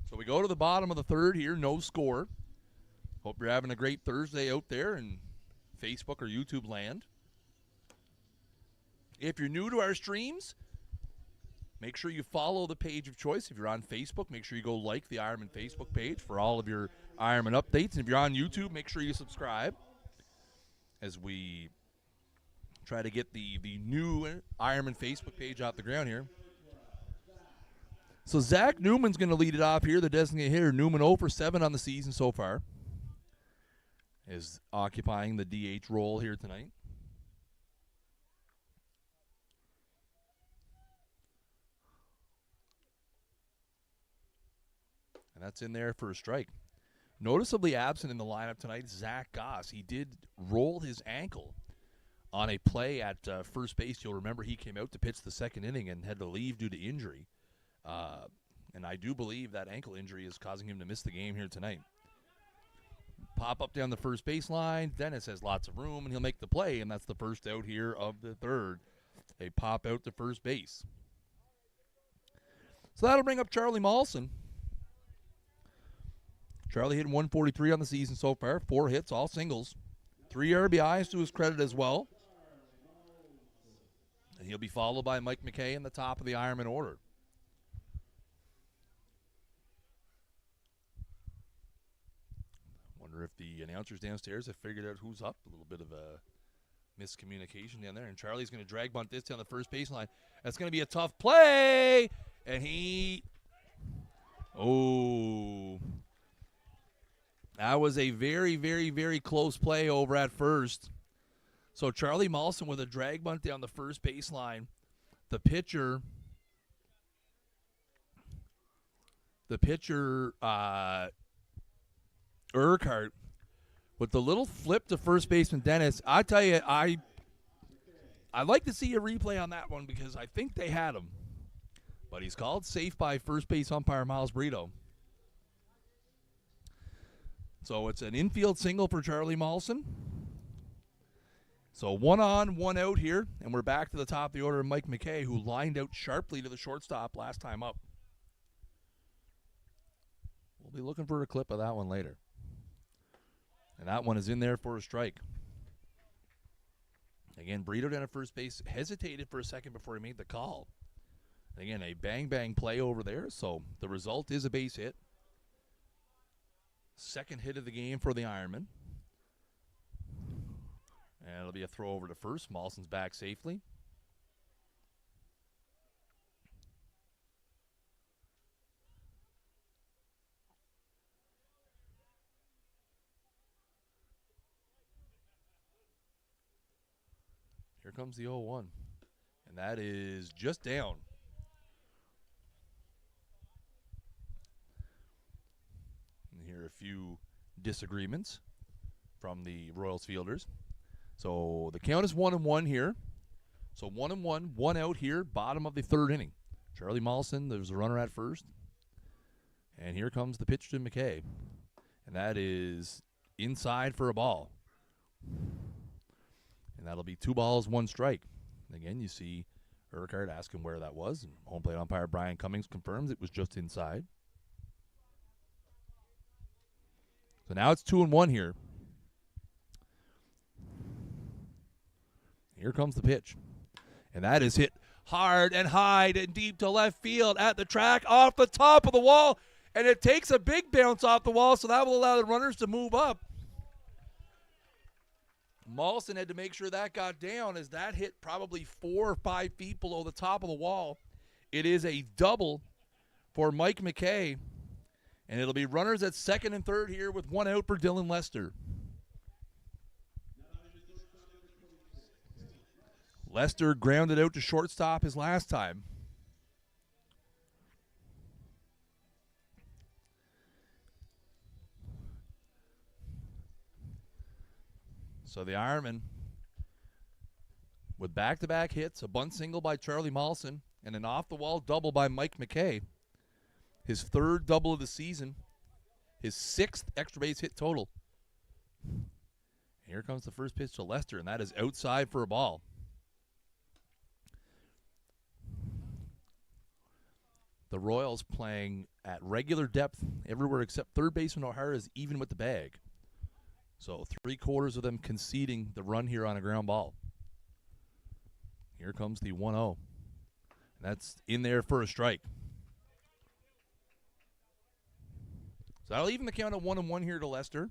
So we go to the bottom of the third here, no score. Hope you're having a great Thursday out there in Facebook or YouTube land. If you're new to our streams, Make sure you follow the page of choice. If you're on Facebook, make sure you go like the Ironman Facebook page for all of your Ironman updates. And if you're on YouTube, make sure you subscribe as we try to get the new Ironman Facebook page off the ground here. So Zach Newman's going to lead it off here, the designated hitter. Newman 0 for 7 on the season so far. Is occupying the DH role here tonight. And that's in there for a strike. Noticeably absent in the lineup tonight, Zach Goss. He did roll his ankle on a play at first base. You'll remember he came out to pitch the second inning and had to leave due to injury. And I do believe that ankle injury is causing him to miss the game here tonight. Pop up down the first baseline. Dennis has lots of room, and he'll make the play, and that's the first out here of the third. A pop out to first base. So that'll bring up Charlie Mawson. Charlie hitting 143 on the season so far. 4 hits, all singles. 3 RBIs to his credit as well. And he'll be followed by Mike McKay in the top of the Ironman order. Wonder if the announcers downstairs have figured out who's up. A little bit of a miscommunication down there. And Charlie's going to drag bunt this down the first baseline. That's going to be a tough play. And that was a very, very, very close play over at first. So Charlie Mawson with a drag bunt down the first baseline. The pitcher, Urquhart, with the little flip to first baseman Dennis. I tell you, I'd like to see a replay on that one because I think they had him. But he's called safe by first base umpire Miles Brito. So it's an infield single for Charlie Mawson. So 1 on, 1 out here, and we're back to the top of the order. Mike McKay, who lined out sharply to the shortstop last time up. We'll be looking for a clip of that one later. And that one is in there for a strike. Again, Brito down at first base hesitated for a second before he made the call. Again, a bang-bang play over there, so the result is a base hit. Second hit of the game for the Ironman. And it'll be a throw over to first. Mawson's back safely. Here comes the 0-1. And that is just down. And here are a few disagreements from the Royals fielders. So the count is 1-1 here. So 1-1, 1 out here, bottom of the third inning. Charlie Mawson, there's a runner at first. And here comes the pitch to McKay. And that is inside for a ball. And that'll be 2 balls, 1 strike. And again, you see Urquhart asking where that was. And home plate umpire Brian Cummings confirms it was just inside. So now it's 2-1 here. Here comes the pitch. And that is hit hard and high and deep to left field at the track off the top of the wall. And it takes a big bounce off the wall, so that will allow the runners to move up. Mawson had to make sure that got down as that hit probably 4 or 5 feet below the top of the wall. It is a double for Mike McKay. And it'll be runners at second and third here with 1 out for Dylan Lester. Lester grounded out to shortstop his last time. So the Ironmen, with back-to-back hits, a bunt single by Charlie Mawson, and an off-the-wall double by Mike McKay. His 3rd double of the season, his 6th extra base hit total. Here comes the first pitch to Lester, and that is outside for a ball. The Royals playing at regular depth everywhere except third baseman O'Hara is even with the bag. So 3/4 of them conceding the run here on a ground ball. Here comes the 1-0. That's in there for a strike. So that'll even the count at 1-1 here to Lester.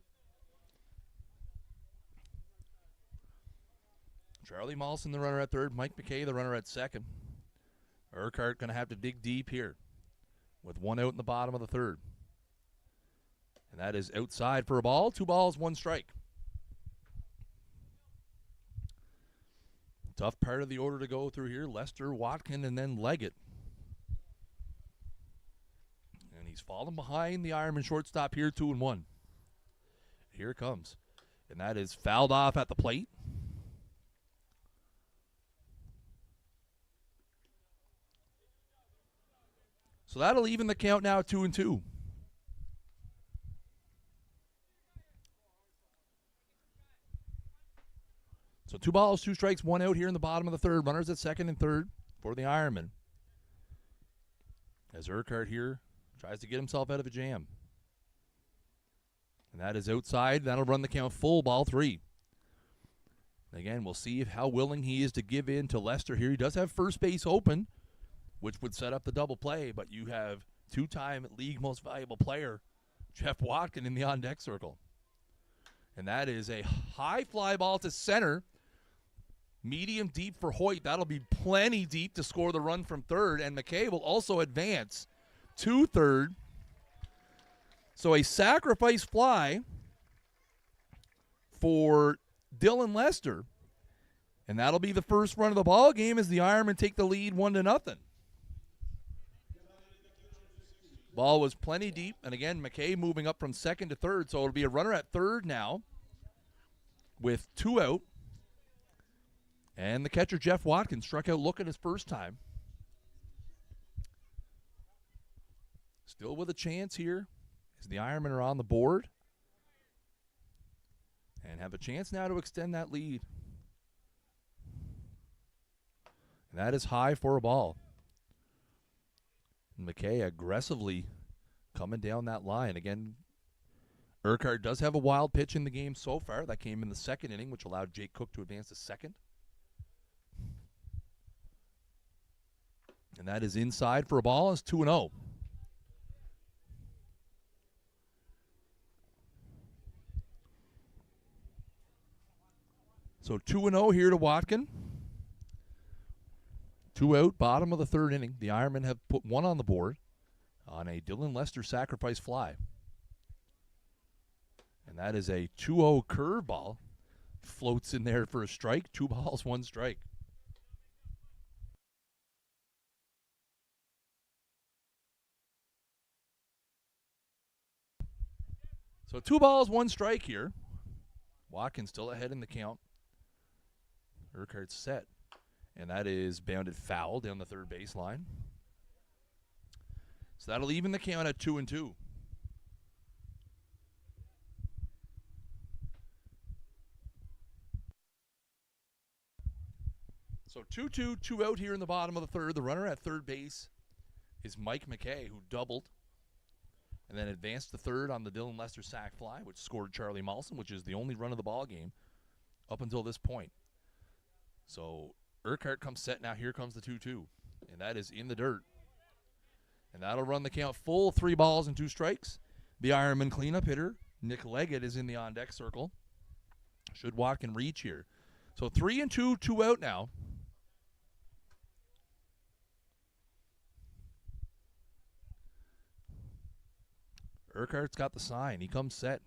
Charlie Mawson, the runner at third. Mike McKay, the runner at second. Urquhart going to have to dig deep here with one out in the bottom of the third. And that is outside for a ball. 2 balls, 1 strike. Tough part of the order to go through here. Lester, Watkin, and then Leggett. And he's fallen behind the Ironman shortstop here, 2-1. Here it comes. And that is fouled off at the plate. So that'll even the count now at 2-2. So 2 balls, 2 strikes, 1 out here in the bottom of the third. Runners at second and third for the Ironman. As Urquhart here tries to get himself out of a jam. And that is outside. That'll run the count full, ball 3. Again, we'll see how willing he is to give in to Lester here. He does have first base open, which would set up the double play, but you have 2-time league most valuable player, Jeff Watkin, in the on-deck circle. And that is a high fly ball to center. Medium deep for Hoyt. That'll be plenty deep to score the run from third. And McKay will also advance to third. So a sacrifice fly for Dylan Lester. And that'll be the first run of the ball game as the Ironmen take the lead 1-0. Ball was plenty deep. And again, McKay moving up from second to third. So it'll be a runner at third now with 2 out. And the catcher, Jeff Watkins, struck out looking his first time. Still with a chance here as the Ironmen are on the board. And have a chance now to extend that lead. And that is high for a ball. And McKay aggressively coming down that line. Again, Urquhart does have a wild pitch in the game so far. That came in the second inning, which allowed Jake Cook to advance to second. And that is inside for a ball. It's 2-0. So 2-0 here to Watkin. 2 out, bottom of the third inning. The Ironmen have put 1 on the board on a Dylan Lester sacrifice fly. And that is a 2-0 curveball. Floats in there for a strike. 2 balls, 1 strike. So 2 balls, 1 strike here. Watkins still ahead in the count. Urquhart's set. And that is bounded foul down the third baseline. So that'll even the count at 2-2. So 2-2, 2 out here in the bottom of the third. The runner at third base is Mike McKay, who doubled and then advanced to third on the Dylan Lester sac fly, which scored Charlie Mawson, which is the only run of the ball game up until this point. So Urquhart comes set now. Here comes the 2-2, and that is in the dirt. And that'll run the count full, 3 balls and 2 strikes. The Ironman cleanup hitter, Nick Leggett, is in the on-deck circle. Should Watkin reach here. So 3-2, 2 out now. Urquhart's got the sign. He comes set.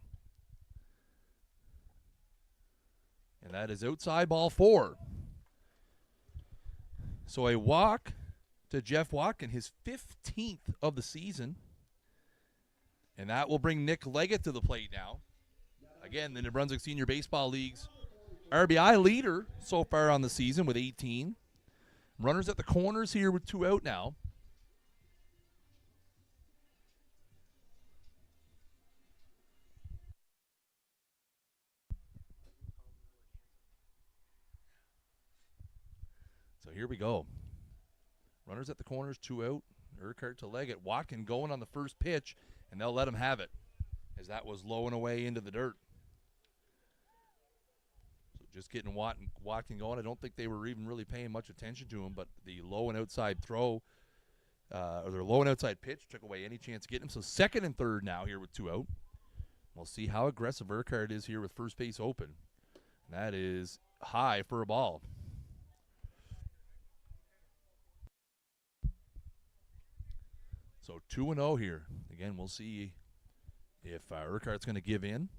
And that is outside ball 4. So a walk to Jeff Watkin, his 15th of the season. And that will bring Nick Leggett to the plate now. Again, the New Brunswick Senior Baseball League's RBI leader so far on the season with 18. Runners at the corners here with 2 out now. So here we go. Runners at the corners, 2 out. Urquhart to Leggett. Watkin going on the first pitch, and they'll let him have it as that was low and away into the dirt. just getting Watkin going. I don't think they were even really paying much attention to him, but the low and outside throw, or their low and outside pitch took away any chance of getting him. So second and third now here with 2 out. We'll see how aggressive Urquhart is here with first base open. That is high for a ball. So 2-0 here. Again, we'll see if Urquhart's going to give in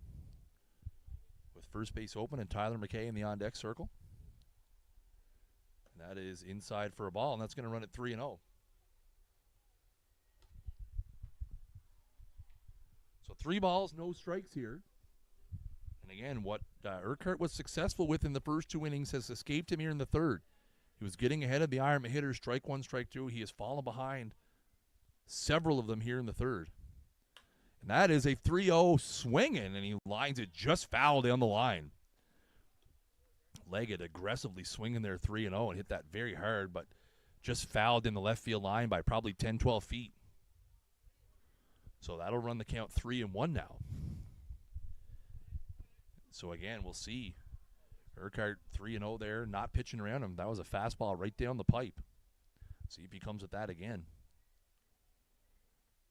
with first base open and Tyler McKay in the on-deck circle. And that is inside for a ball, and that's going to run at 3-0. So 3 balls, no strikes here. And again, what Urquhart was successful with in the first 2 innings has escaped him here in the third. He was getting ahead of the Ironman hitters, strike 1, strike 2. He has fallen behind several of them here in the third. And that is a 3-0 swinging, and he lines it just foul down the line. Leggett aggressively swinging there 3-0 and hit that very hard, but just fouled in the left field line by probably 10, 12 feet. So that'll run the count 3-1 now. So again, we'll see. Urquhart 3-0 there, not pitching around him. That was a fastball right down the pipe. See if he comes with that again.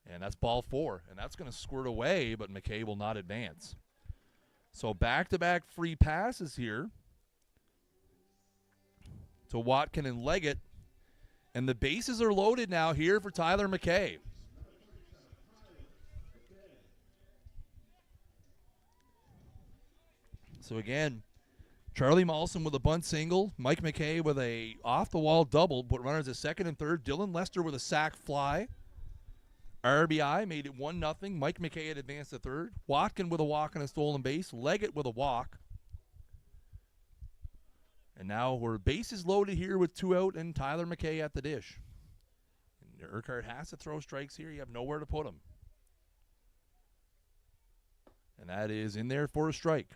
And that's ball 4, and that's going to squirt away, but McKay will not advance. So back-to-back free passes here to Watkin and Leggett, and the bases are loaded now here for Tyler McKay. So again, Charlie Molson with a bunt single, Mike McKay with a off-the-wall double, put runners at second and third, Dylan Lester with a sac fly. RBI made it 1-0. Mike McKay had advanced to third. Watkin with a walk and a stolen base. Leggett with a walk. And now we're bases loaded here with 2 out and Tyler McKay at the dish. And Urquhart has to throw strikes here. You have nowhere to put him. And that is in there for a strike.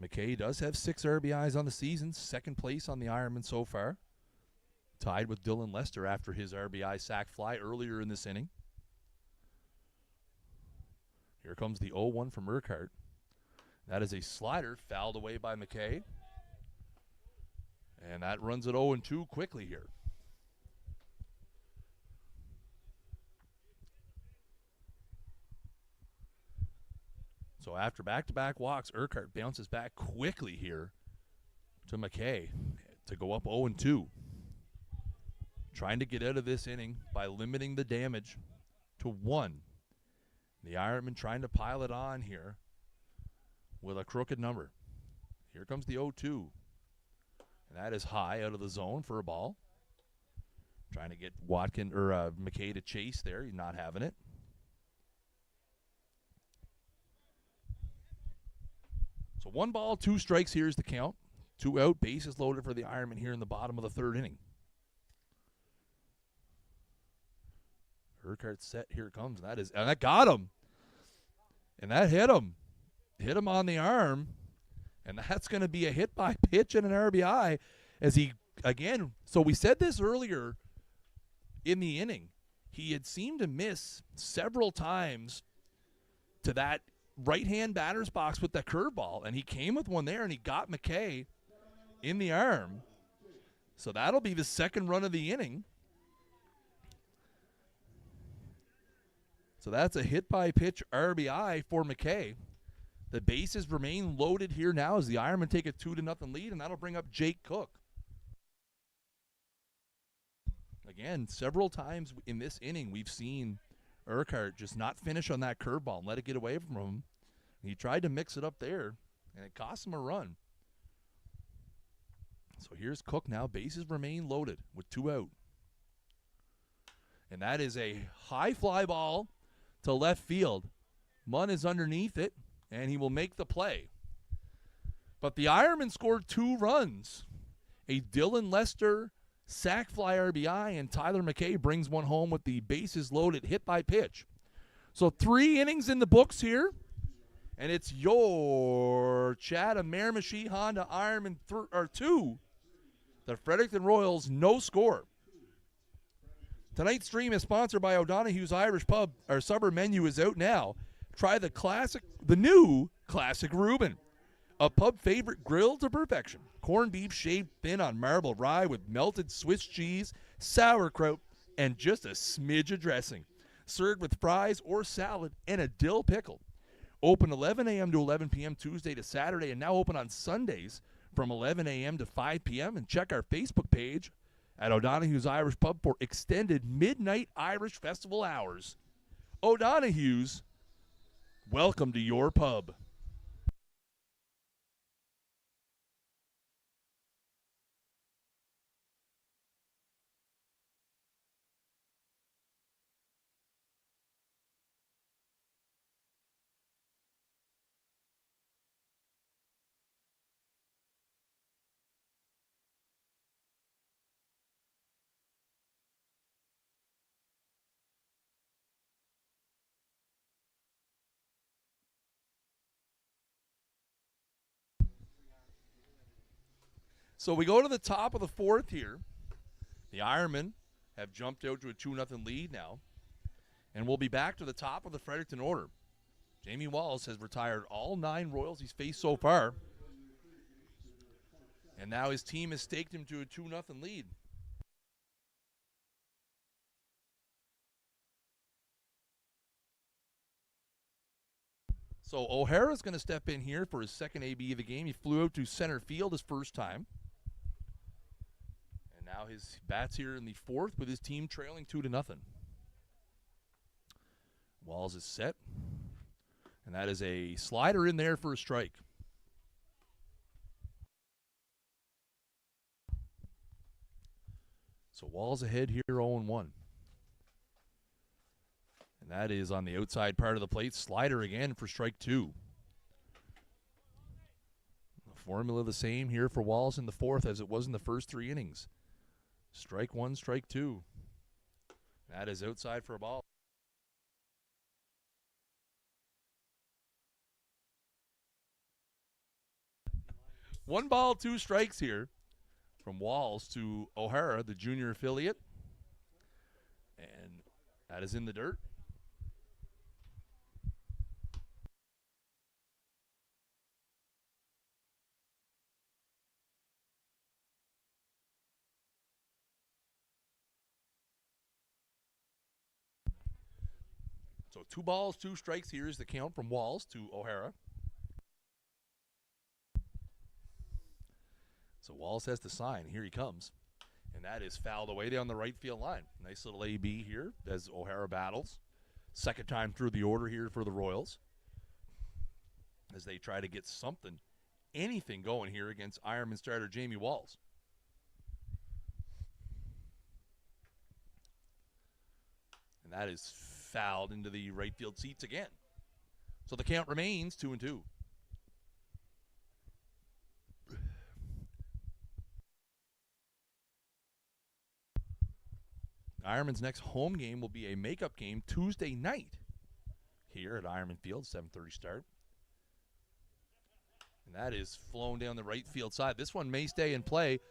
McKay does have 6 RBIs on the season. Second place on the Ironmen so far. Tied with Dylan Lester after his RBI sac fly earlier in this inning. Here comes the 0-1 from Urquhart. That is a slider fouled away by McKay. And that runs it 0-2 quickly here. So after back-to-back walks, Urquhart bounces back quickly here to McKay to go up 0-2. Trying to get out of this inning by limiting the damage to 1. The Ironmen trying to pile it on here with a crooked number. Here comes the 0-2. And that is high out of the zone for a ball. Trying to get McKay to chase there. He's not having it. So 1 ball, 2 strikes. Here's the count. 2 out, bases loaded for the Ironmen here in the bottom of the third inning. Urquhart set, here it comes. And that got him. And that hit him. Hit him on the arm. And that's going to be a hit by pitch and an RBI as he, again, so we said this earlier in the inning. He had seemed to miss several times to that right-hand batter's box with that curveball, and he came with one there, and he got McKay in the arm. So that'll be the second run of the inning. So that's a hit-by-pitch RBI for McKay. The bases remain loaded here now as the Ironmen take a 2-0 lead, and that'll bring up Jake Cook. Again, several times in this inning, we've seen Urquhart just not finish on that curveball and let it get away from him. He tried to mix it up there, and it cost him a run. So here's Cook now. Bases remain loaded with 2 out. And that is a high fly ball to left field. Munn is underneath it, and he will make the play. But the Ironmen scored 2 runs. A Dylan Lester sac fly RBI, and Tyler McKay brings one home with the bases loaded hit by pitch. So 3 innings in the books here, and it's your Chatham Miramichi Honda Ironmen 2. The Fredericton Royals no score. Tonight's stream is sponsored by O'Donoghue's Irish Pub. Our supper menu is out now. Try the new classic Reuben, a pub favorite grilled to perfection. Corned beef shaved thin on marble rye with melted Swiss cheese, sauerkraut, and just a smidge of dressing. Served with fries or salad and a dill pickle. Open 11 a.m. to 11 p.m. Tuesday to Saturday, and now open on Sundays from 11 a.m. to 5 p.m. And check our Facebook page at O'Donoghue's Irish Pub for extended midnight Irish festival hours. O'Donoghue's, welcome to your pub. So we go to the top of the fourth here. The Ironmen have jumped out to a 2-0 lead now. And we'll be back to the top of the Fredericton order. Jamie Walls has retired all 9 Royals he's faced so far. And now his team has staked him to a 2-0 lead. So O'Hara's going to step in here for his second AB of the game. He flew out to center field his first time. And now his bats here in the fourth with his team trailing 2-0. Walls is set. And that is a slider in there for a strike. So Walls ahead here 0-1. And that is on the outside part of the plate. Slider again for strike 2. The formula the same here for Walls in the fourth as it was in the first 3 innings. Strike 1, strike 2. That is outside for a ball. One ball, 2 strikes here from Walls to O'Hara, the junior affiliate. And that is in the dirt. So 2 balls, 2 strikes here is the count from Walls to O'Hara. So Walls has to sign. Here he comes. And that is fouled away down the right field line. Nice little AB here as O'Hara battles. Second time through the order here for the Royals. As they try to get something, anything going here against Ironman starter Jamie Walls. And that is fouled into the right field seats again. So the count remains 2-2. Ironman's next home game will be a makeup game Tuesday night here at Ironman Field, 7:30 start. And that is flown down the right field side. This one may stay in play.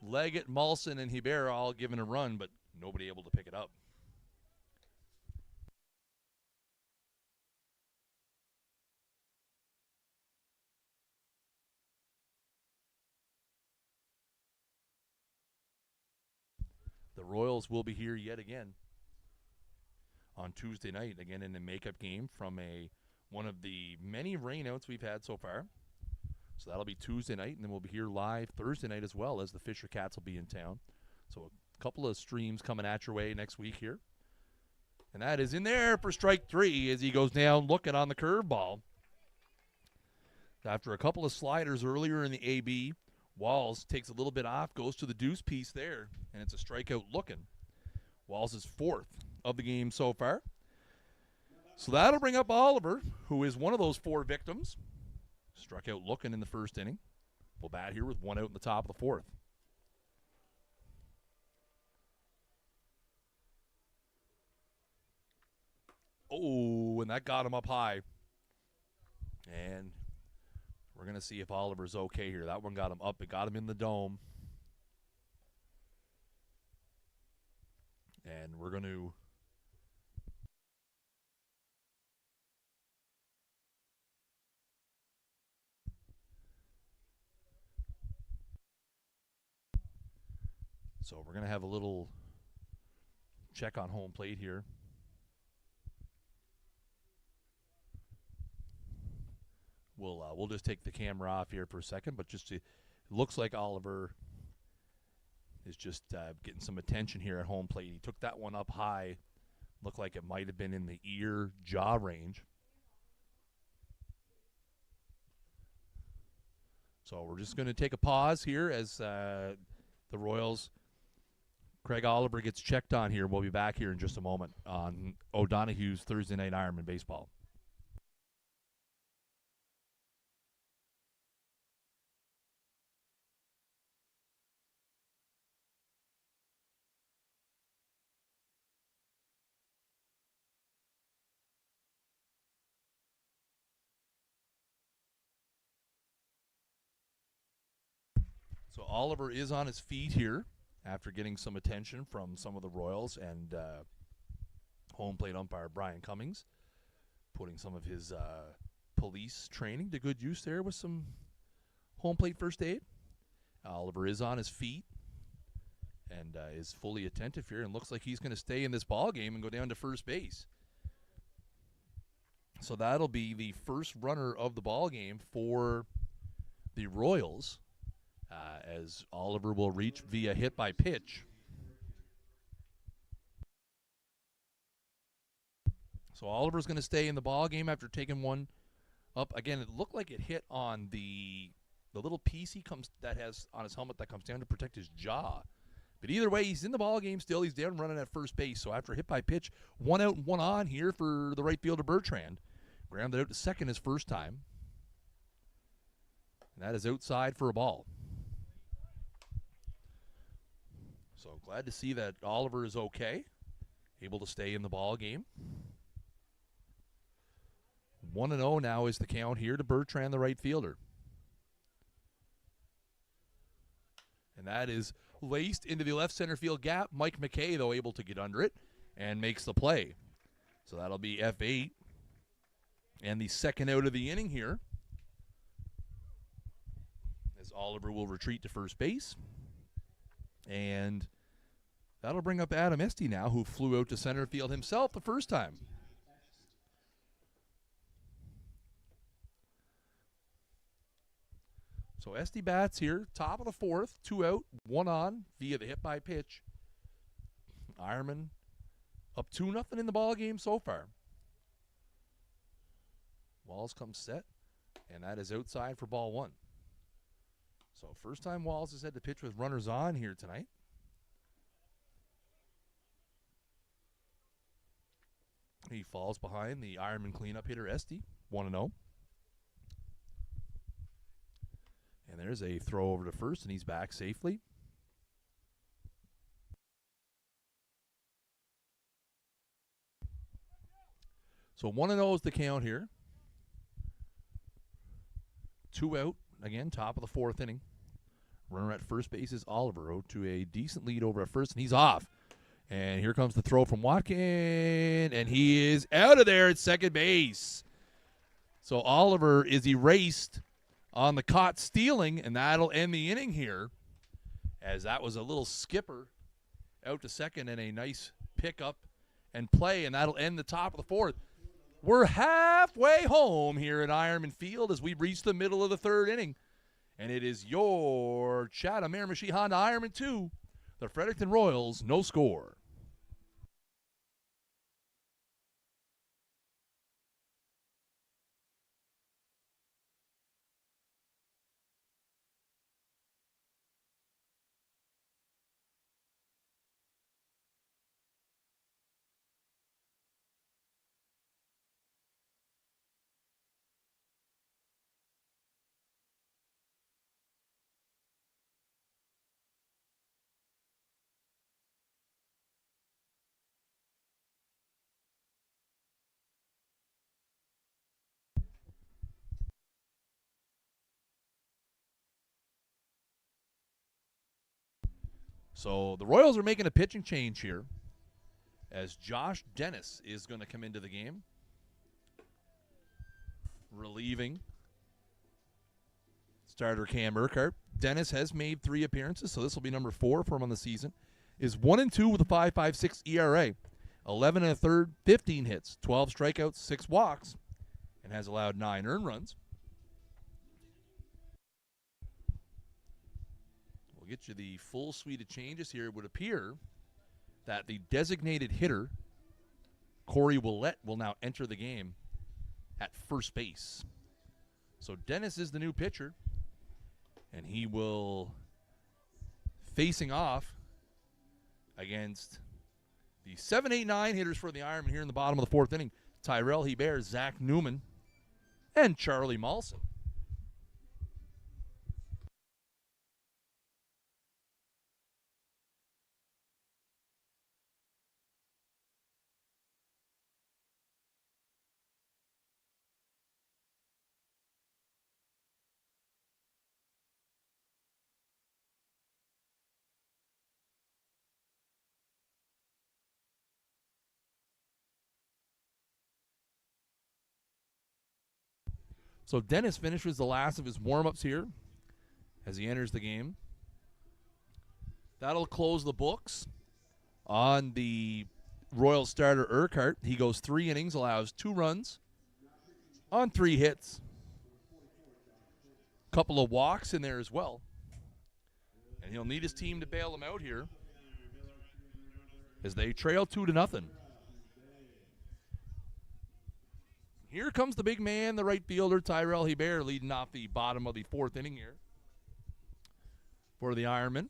Leggett, Molson, and Hebert all given a run, but nobody able to pick it up. The Royals will be here yet again on Tuesday night, again in the makeup game from one of the many rainouts we've had so far. So that'll be Tuesday night, and then we'll be here live Thursday night as well, as the Fisher Cats will be in town. So a couple of streams coming at your way next week here. And that is in there for strike 3 as he goes down looking on the curveball. After a couple of sliders earlier in the AB, Walls takes a little bit off, goes to the deuce piece there, and it's a strikeout looking. Walls is 4th of the game so far. So that'll bring up Oliver, who is one of those 4 victims. Struck out looking in the first inning. We'll bat here with 1 out in the top of the 4th. Oh, and that got him up high. And we're going to see if Oliver's okay here. That one got him up. It got him in the dome. And we're going to So we're going to have a little check on home plate here. We'll just take the camera off here for a second, but just it looks like Oliver is just getting some attention here at home plate. He took that one up high. Looked like it might have been in the ear-jaw range. So we're just going to take a pause here as the Royals, Craig Oliver gets checked on here. We'll be back here in just a moment on O'Donoghue's Thursday Night Ironman Baseball. So Oliver is on his feet here after getting some attention from some of the Royals and home plate umpire Brian Cummings, putting some of his police training to good use there with some home plate first aid. Oliver is on his feet and is fully attentive here and looks like he's going to stay in this ball game and go down to first base. So that'll be the first runner of the ball game for the Royals. As Oliver will reach via hit by pitch. So Oliver's going to stay in the ball game after taking one up. Again, it looked like it hit on the little piece that has on his helmet that comes down to protect his jaw. But either way, he's in the ball game still. He's down running at first base. So after hit by pitch, 1 out and 1 on here for the right fielder Bertrand. Grounded out to second his first time. And that is outside for a ball. So glad to see that Oliver is okay, able to stay in the ball game. 1-0 now is the count here to Bertrand, the right fielder. And that is laced into the left center field gap. Mike McKay, though, able to get under it and makes the play. So that'll be F8. And the second out of the inning here, as Oliver will retreat to first base. And that'll bring up Adam Esty now, who flew out to center field himself the first time. So Esty bats here, top of the fourth, 2 out, 1 on via the hit by pitch. Ironman up 2-0 in the ball game so far. Walls comes set, and that is outside for ball 1. So first time Walls has had to pitch with runners on here tonight. He falls behind the Ironman cleanup hitter Esty, 1-0. And there's a throw over to first, and he's back safely. So 1-0 is the count here. 2 out, again, top of the fourth inning. Runner at first base is Oliver, out to a decent lead over at first, and he's off. And here comes the throw from Watkin, and he is out of there at second base. So Oliver is erased on the caught stealing, and that'll end the inning here, as that was a little skipper out to second and a nice pickup and play, and that'll end the top of the fourth. We're halfway home here at Ironman Field as we reach the middle of the third inning. And it is your Chatham Miramichi Honda Ironmen 2, the Fredericton Royals, no score. So the Royals are making a pitching change here as Josh Dennis is going to come into the game, relieving. It's starter Cam Urquhart. Dennis has made 3 appearances, so this will be number 4 for him on the season. Is 1-2 with a 5.56 ERA. 11 1/3, 15 hits, 12 strikeouts, 6 walks, and has allowed 9 earned runs. We'll get you the full suite of changes here. It would appear that the designated hitter, Corey Willett, will now enter the game at first base. So Dennis is the new pitcher, and he will facing off against the 7, 8, 9 hitters for the Ironmen here in the bottom of the 4th inning. Tyrell Hebert, Zach Newman, and Charlie Malson. So Dennis finishes the last of his warm-ups here as he enters the game. That'll close the books on the Royal starter Urquhart. He goes 3 innings, allows 2 runs on 3 hits. Couple of walks in there as well. And he'll need his team to bail him out here as they trail 2-0. Here comes the big man, the right fielder, Tyrell Hebert, leading off the bottom of the 4th inning here for the Ironmen.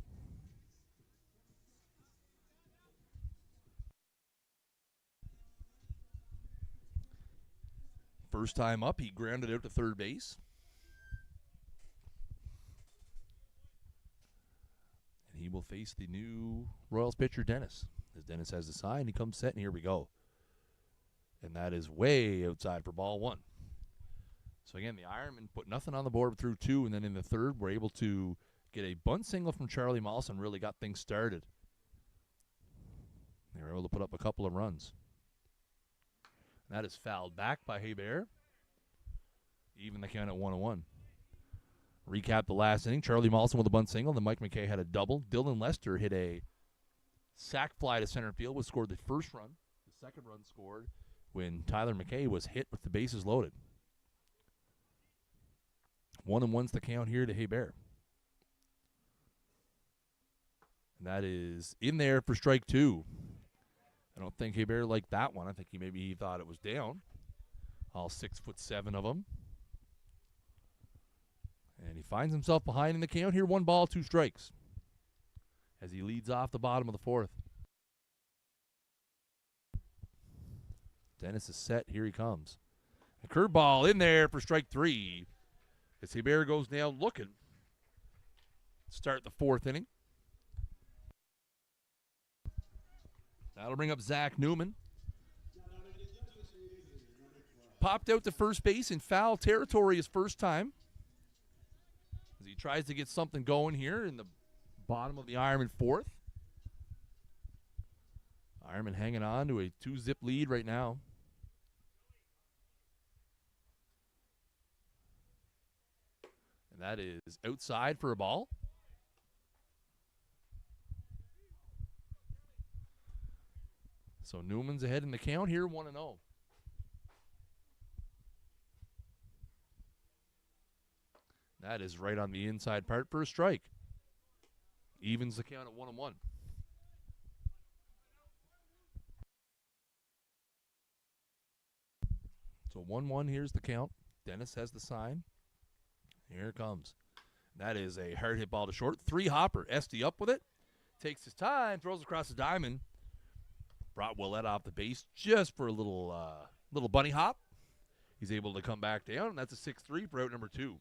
First time up, he grounded out to third base. And he will face the new Royals pitcher, Dennis. As Dennis has the sign, he comes set, and here we go. And that is way outside for ball 1. So again, the Ironmen put nothing on the board through 2, and then in the 3rd, we're able to get a bunt single from Charlie Malson, really got things started. They were able to put up a couple of runs. And that is fouled back by Hebert. Even the count at 1-1. Recap the last inning. Charlie Malson with a bunt single. Then Mike McKay had a double. Dylan Lester hit a sac fly to center field, which scored the first run. The second run scored when Tyler McKay was hit with the bases loaded. 1-1's the count here to Hebert. And that is in there for strike 2. I don't think Hebert liked that one. I think he thought it was down. All 6'7" of them. And he finds himself behind in the count here. 1 ball, 2 strikes. As he leads off the bottom of the 4th. Dennis is set. Here he comes. A curveball in there for strike 3. As Hebert goes now looking. Start the 4th inning. That'll bring up Zach Newman. Popped out to first base in foul territory his first time. As he tries to get something going here in the bottom of the Ironman 4th. Ironman hanging on to a 2-zip lead right now. And that is outside for a ball. So Newman's ahead in the count here, 1-0. That is right on the inside part for a strike. Evens the count at 1-1. So 1-1, here's the count. Dennis has the sign. Here it comes. That is a hard hit ball to short. 3-hopper. Esty up with it. Takes his time, throws across the diamond. Brought Willett off the base just for a little bunny hop. He's able to come back down, and that's a 6-3 for out number 2.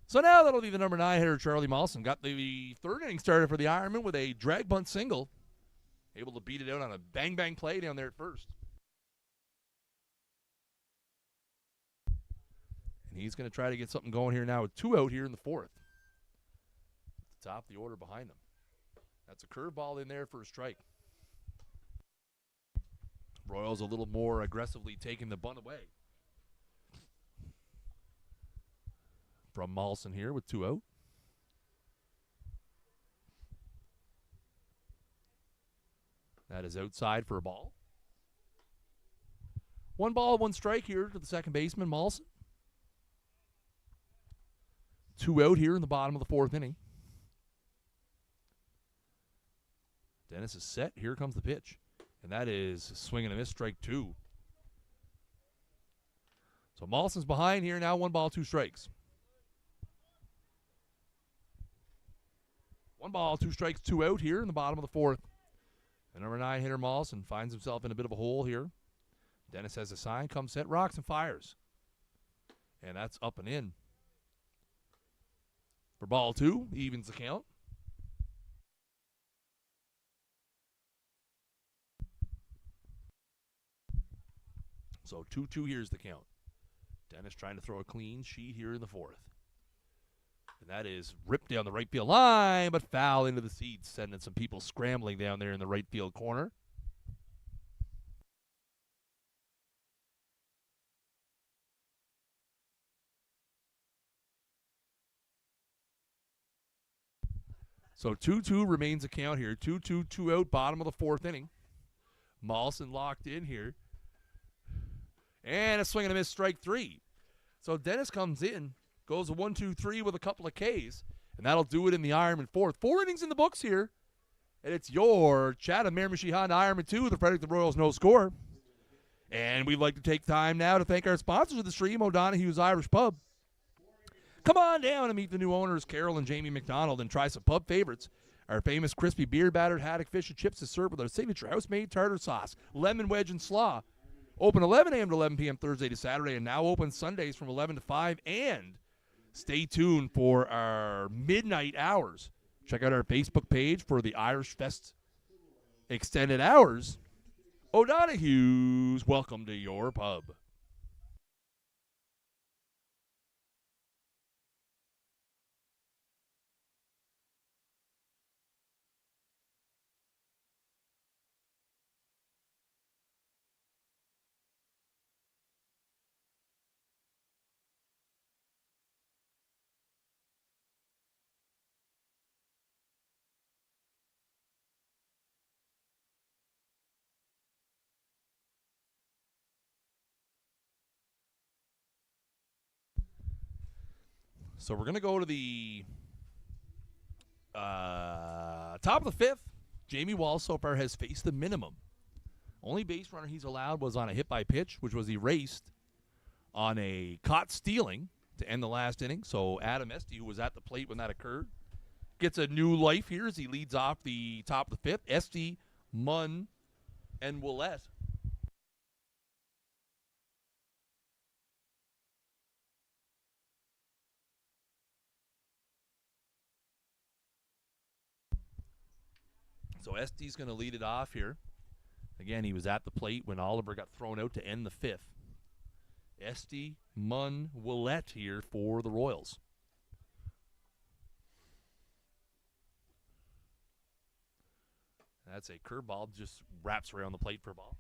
So now that'll be the number 9 hitter, Charlie Malson. Got the 3rd inning started for the Ironmen with a drag bunt single. Able to beat it out on a bang-bang play down there at first. And he's going to try to get something going here now with 2 out here in the 4th. Top of the order behind him. That's a curveball in there for a strike. Royals a little more aggressively taking the bunt away. From Molson here with 2 out. That is outside for a ball. 1 ball, 1 strike here to the second baseman, Molson. 2 out here in the bottom of the 4th inning. Dennis is set. Here comes the pitch. And that is swing and a miss, strike 2. So Molson's behind here now, 1 ball, 2 strikes. 1 ball, 2 strikes, 2 out here in the bottom of the 4th. The number 9 hitter Molson finds himself in a bit of a hole here. Dennis has a sign, comes set, rocks, and fires. And that's up and in. For ball 2, evens the count. So 2-2, here's the count. Dennis trying to throw a clean sheet here in the 4th. And that is ripped down the right field line, but foul into the seats, sending some people scrambling down there in the right field corner. So 2-2 remains the count here. 2-2, 2 out, bottom of the 4th inning. Molson locked in here. And a swing and a miss, strike 3. So Dennis comes in, goes a 1-2-3 with a couple of Ks, and that'll do it in the Ironman 4th. 4 innings in the books here, and it's your Chatham Miramichi Honda Ironmen 2, the Fredericton Royals no score. And we'd like to take time now to thank our sponsors of the stream, O'Donoghue's Irish Pub. Come on down and meet the new owners, Carol and Jamie McDonald, and try some pub favorites. Our famous crispy beer-battered haddock fish and chips is served with our signature house-made tartar sauce, lemon wedge, and slaw. Open 11 a.m. to 11 p.m. Thursday to Saturday, and now open Sundays from 11 to 5. And stay tuned for our midnight hours. Check out our Facebook page for the Irish Fest extended hours. O'Donoghue's, welcome to your pub. So we're going to go to the top of the 5th. Jamie Wall so far has faced the minimum. Only base runner he's allowed was on a hit by pitch, which was erased on a caught stealing to end the last inning. So Adam Esty, who was at the plate when that occurred, gets a new life here as he leads off the top of the 5th. Esty, Munn, and Willette. So Esty's going to lead it off here. Again, he was at the plate when Oliver got thrown out to end the 5th. Esty, Munn, Willette here for the Royals. That's a curveball, just wraps around the plate for a ball.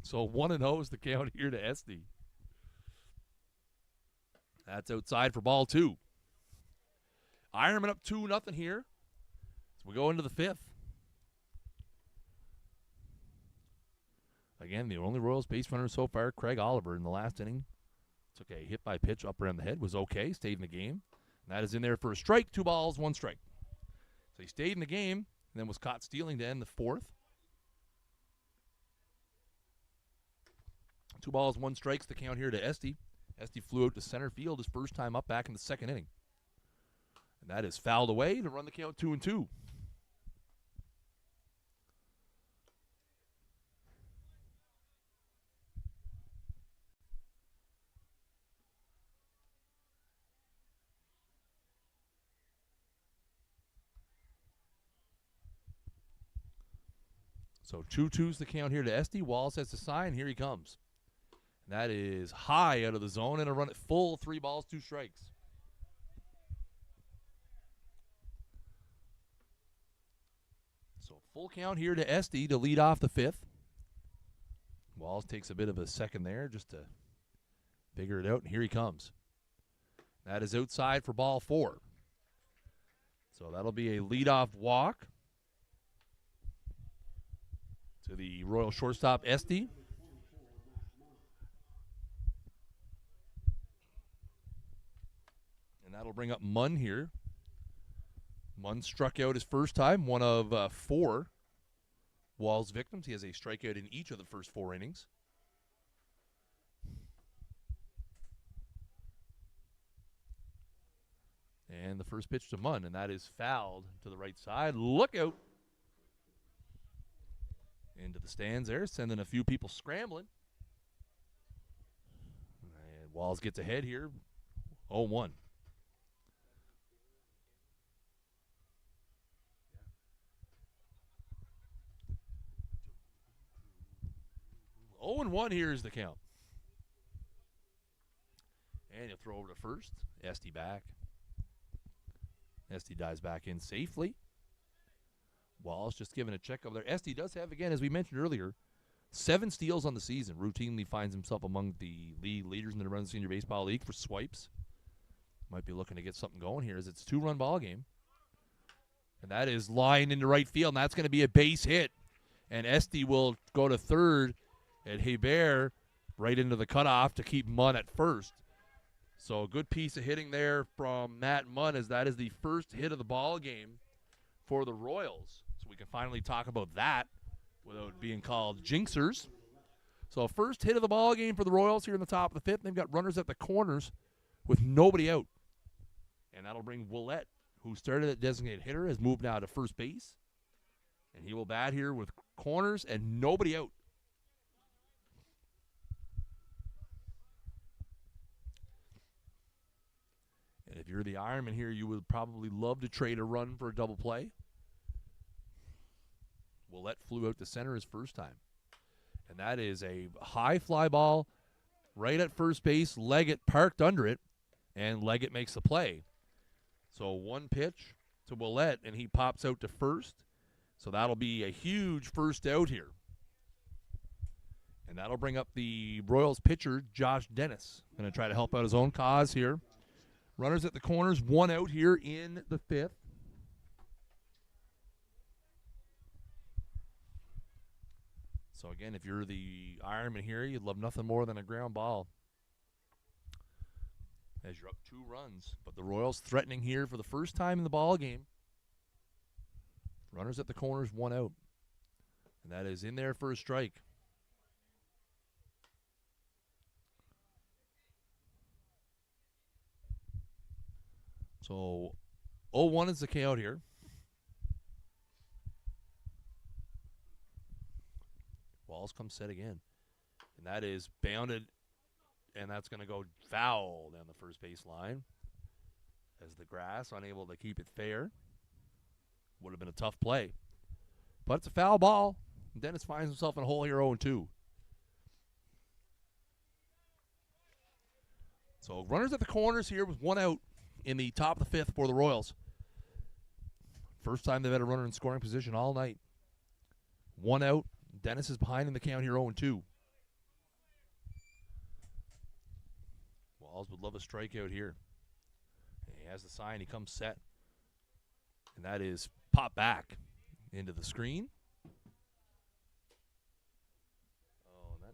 So 1-0 is the count here to Esty. That's outside for ball 2. Ironman up 2-0 here. So we go into the 5th. Again, the only Royals base runner so far, Craig Oliver, in the last inning. Took a hit by pitch up around the head, was okay, stayed in the game. And that is in there for a strike, 2 balls, 1 strike. So he stayed in the game and then was caught stealing to end the 4th. 2 balls, 1 strikes, the count here to Esty. Esty flew out to center field his first time up back in the 2nd inning. And that is fouled away to run the count 2-2. So 2-2's the count here to Esty. Walls has the sign. Here he comes. And that is high out of the zone and a run at full, 3 balls, 2 strikes. So full count here to Esty to lead off the fifth. Walls takes a bit of a second there just to figure it out, and here he comes. That is outside for ball 4. So that'll be a leadoff walk to the Royal shortstop, Esty. And that'll bring up Munn here. Munn struck out his first time, one of 4 Walls victims. He has a strikeout in each of the first 4 innings. And the first pitch to Munn, and that is fouled to the right side. Look out. Into the stands there, sending a few people scrambling. And Walls gets ahead here, 0-1. Oh, and 1 here is the count. And he'll throw over to first. Esty back. Esty dives back in safely. Walls just giving a check over there. Esty does have, again, as we mentioned earlier, 7 steals on the season. Routinely finds himself among the league leaders in the Run Senior Baseball League for swipes. Might be looking to get something going here as it's a 2-run ball game. And that is lined into right field, and that's going to be a base hit. And Esty will go to third, and Hebert right into the cutoff to keep Munn at first. So a good piece of hitting there from Matt Munn, as that is the first hit of the ball game for the Royals. So we can finally talk about that without being called jinxers. So first hit of the ball game for the Royals here in the top of the 5th. They've got runners at the corners with nobody out. And that'll bring Willett, who started at designated hitter, has moved now to first base. And he will bat here with corners and nobody out. And if you're the Ironman here, you would probably love to trade a run for a double play. Willett flew out to center his first time. And that is a high fly ball right at first base. Leggett parked under it, and Leggett makes the play. So 1 pitch to Willett, and he pops out to first. So that'll be a huge first out here. And that'll bring up the Royals pitcher, Josh Dennis. Going to try to help out his own cause here. Runners at the corners, 1 out here in the 5th. So again, if you're the Ironman here, you'd love nothing more than a ground ball as you're up 2 runs. But the Royals threatening here for the first time in the ball game. Runners at the corners, 1 out. And that is in there for a strike. So 0-1 is the count here. Walls come set again. And that is bounded, and that's going to go foul down the first base line as the grass unable to keep it fair. Would have been a tough play. But it's a foul ball. Dennis finds himself in a hole here 0-2. So runners at the corners here with 1 out in the top of the 5th for the Royals. First time they've had a runner in scoring position all night. 1 out. Dennis is behind in the count here 0-2. Walls would love a strikeout here. And he has the sign. He comes set. And that is pop back into the screen. Oh, that.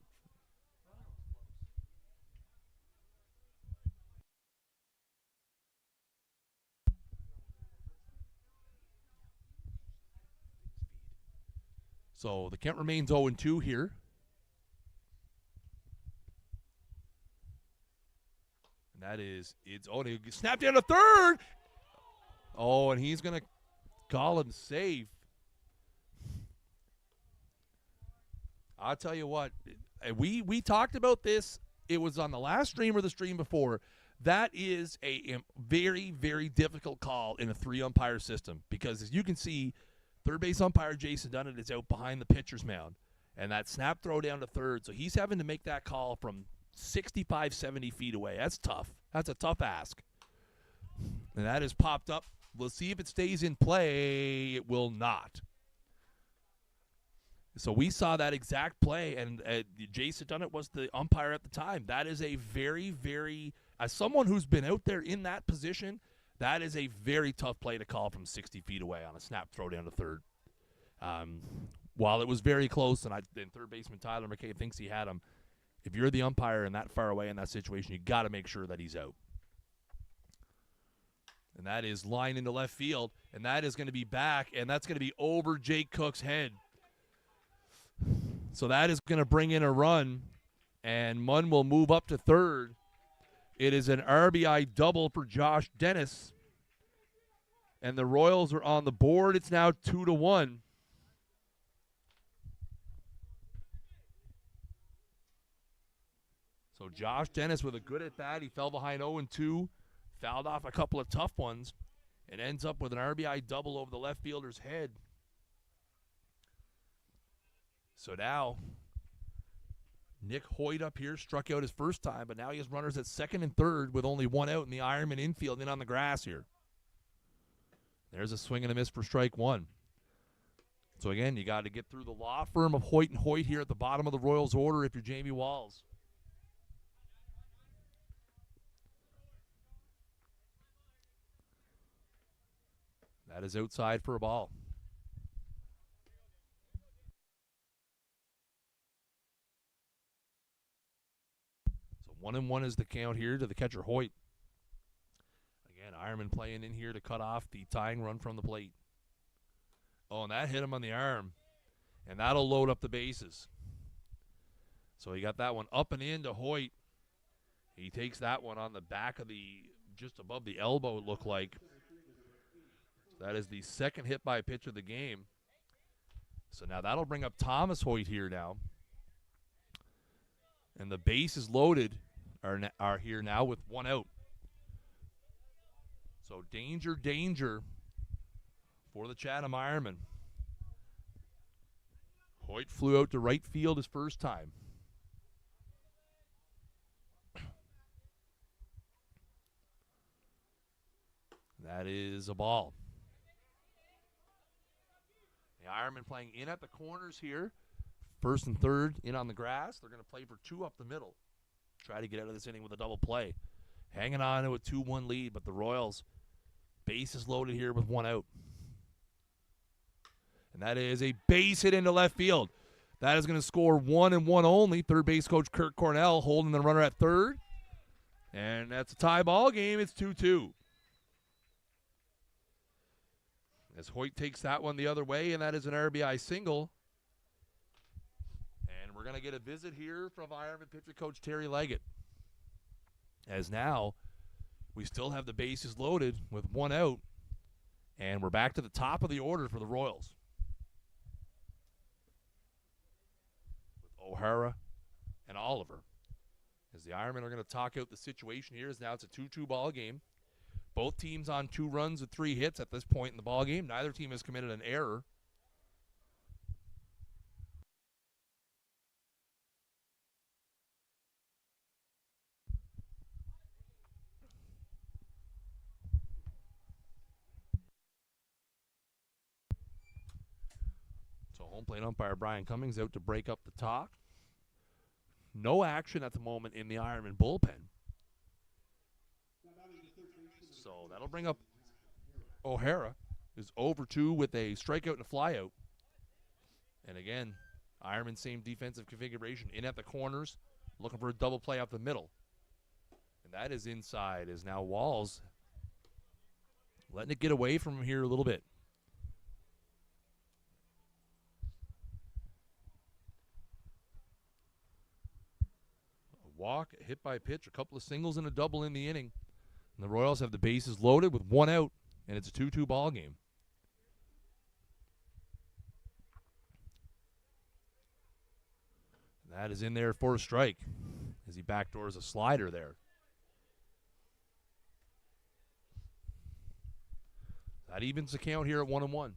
So the count remains 0-2 here. And that is, it's, oh, they snapped down to third. Oh, and he's going to call him safe. I'll tell you what, we talked about this. It was on the last stream or the stream before. That is a very, very difficult call in a 3-umpire system because, as you can see, third base umpire Jason Dunnett is out behind the pitcher's mound. And that snap throw down to third, so he's having to make that call from 65, 70 feet away. That's tough. That's a tough ask. And that is popped up. We'll see if it stays in play. It will not. So we saw that exact play, and Jason Dunnett was the umpire at the time. That is a very, very, as someone who's been out there in that position, that is a very tough play to call from 60 feet away on a snap throw down to third. While it was very close, and third baseman Tyler McKay thinks he had him, if you're the umpire and that far away in that situation, you got to make sure that he's out. And that is line into left field, and that is going to be back, and that's going to be over Jake Cook's head. So that is going to bring in a run, and Munn will move up to third. It is an RBI double for Josh Dennis, and the Royals are on the board. It's now 2-1. So Josh Dennis with a good at-bat. He fell behind 0-2, fouled off a couple of tough ones, and ends up with an RBI double over the left fielder's head. So now, Nick Hoyt up here struck out his first time, but now he has runners at second and third with only one out in the Ironman infield in on the grass here. There's a swing and a miss for strike one. So again, you got to get through the law firm of Hoyt and Hoyt here at the bottom of the Royals order if you're Jamie Walls. That is outside for a ball. So 1-1 is the count here to the catcher Hoyt. Again, Ironman playing in here to cut off the tying run from the plate. Oh, and that hit him on the arm. And that'll load up the bases. So he got that one up and in to Hoyt. He takes that one on the back of just above the elbow, it looked like. That is the second hit by pitch of the game. So now that'll bring up Thomas Hoyt here now. And the bases loaded are here now with one out. So danger, danger for the Chatham Ironmen. Hoyt flew out to right field his first time. That is a ball. The Ironmen playing in at the corners here. First and third in on the grass. They're going to play for two up the middle. Try to get out of this inning with a double play. Hanging on to a 2-1 lead, but the Royals, bases loaded here with one out. And that is a base hit into left field. That is going to score 1 and 1 only. Third base coach Kurt Cornell holding the runner at third. And that's a tie ball game. It's 2-2. As Hoyt takes that one the other way, and that is an RBI single. And we're going to get a visit here from Ironman pitcher coach Terry Leggett. As now, we still have the bases loaded with one out, and we're back to the top of the order for the Royals. With O'Hara and Oliver. As the Ironmen are going to talk out the situation here, as now it's a 2-2 ball game. Both teams on 2 runs with 3 hits at this point in the ball game. Neither team has committed an error. So home plate umpire Brian Cummings out to break up the talk. No action at the moment in the Ironman bullpen. So that'll bring up O'Hara, who's over 2 with a strikeout and a flyout. And again, Ironman same defensive configuration in at the corners, looking for a double play up the middle. And that is inside, as now Walls letting it get away from him here a little bit. A walk, a hit by pitch, a couple of singles and a double in the inning. And the Royals have the bases loaded with one out, and it's a 2-2 ball game. That is in there for a strike as he backdoors a slider there. That evens the count here at 1-1.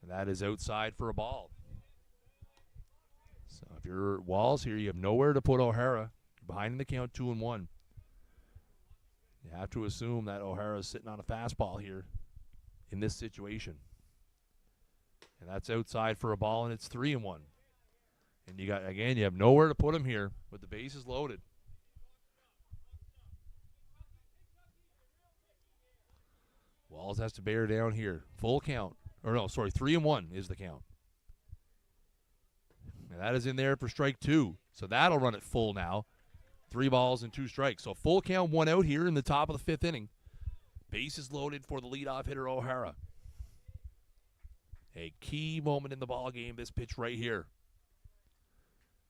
And that is outside for a ball. So if you're Walls here, you have nowhere to put O'Hara. Behind in the count, 2-1. You have to assume that O'Hara's sitting on a fastball here in this situation. And that's outside for a ball, and it's 3-1. And you have nowhere to put him here with the bases loaded. Walls has to bear down here. Full count. 3-1 is the count. And that is in there for strike 2. So that'll run it full now. 3 balls and 2 strikes. So full count, 1 out here in the top of the 5th inning. Bases loaded for the leadoff hitter, O'Hara. A key moment in the ball game, this pitch right here.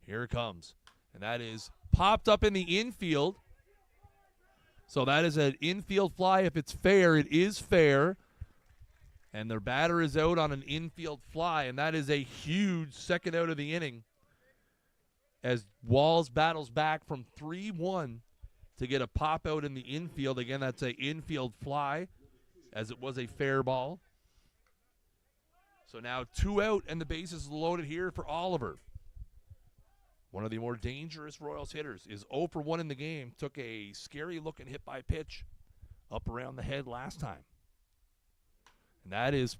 Here it comes. And that is popped up in the infield. So that is an infield fly. If it's fair, it is fair. And their batter is out on an infield fly, and that is a huge second out of the inning as Walls battles back from 3-1 to get a pop out in the infield. Again, that's an infield fly, as it was a fair ball. So now 2 out, and the bases loaded here for Oliver. One of the more dangerous Royals hitters is 0 for 1 in the game. Took a scary-looking hit-by pitch up around the head last time. And that is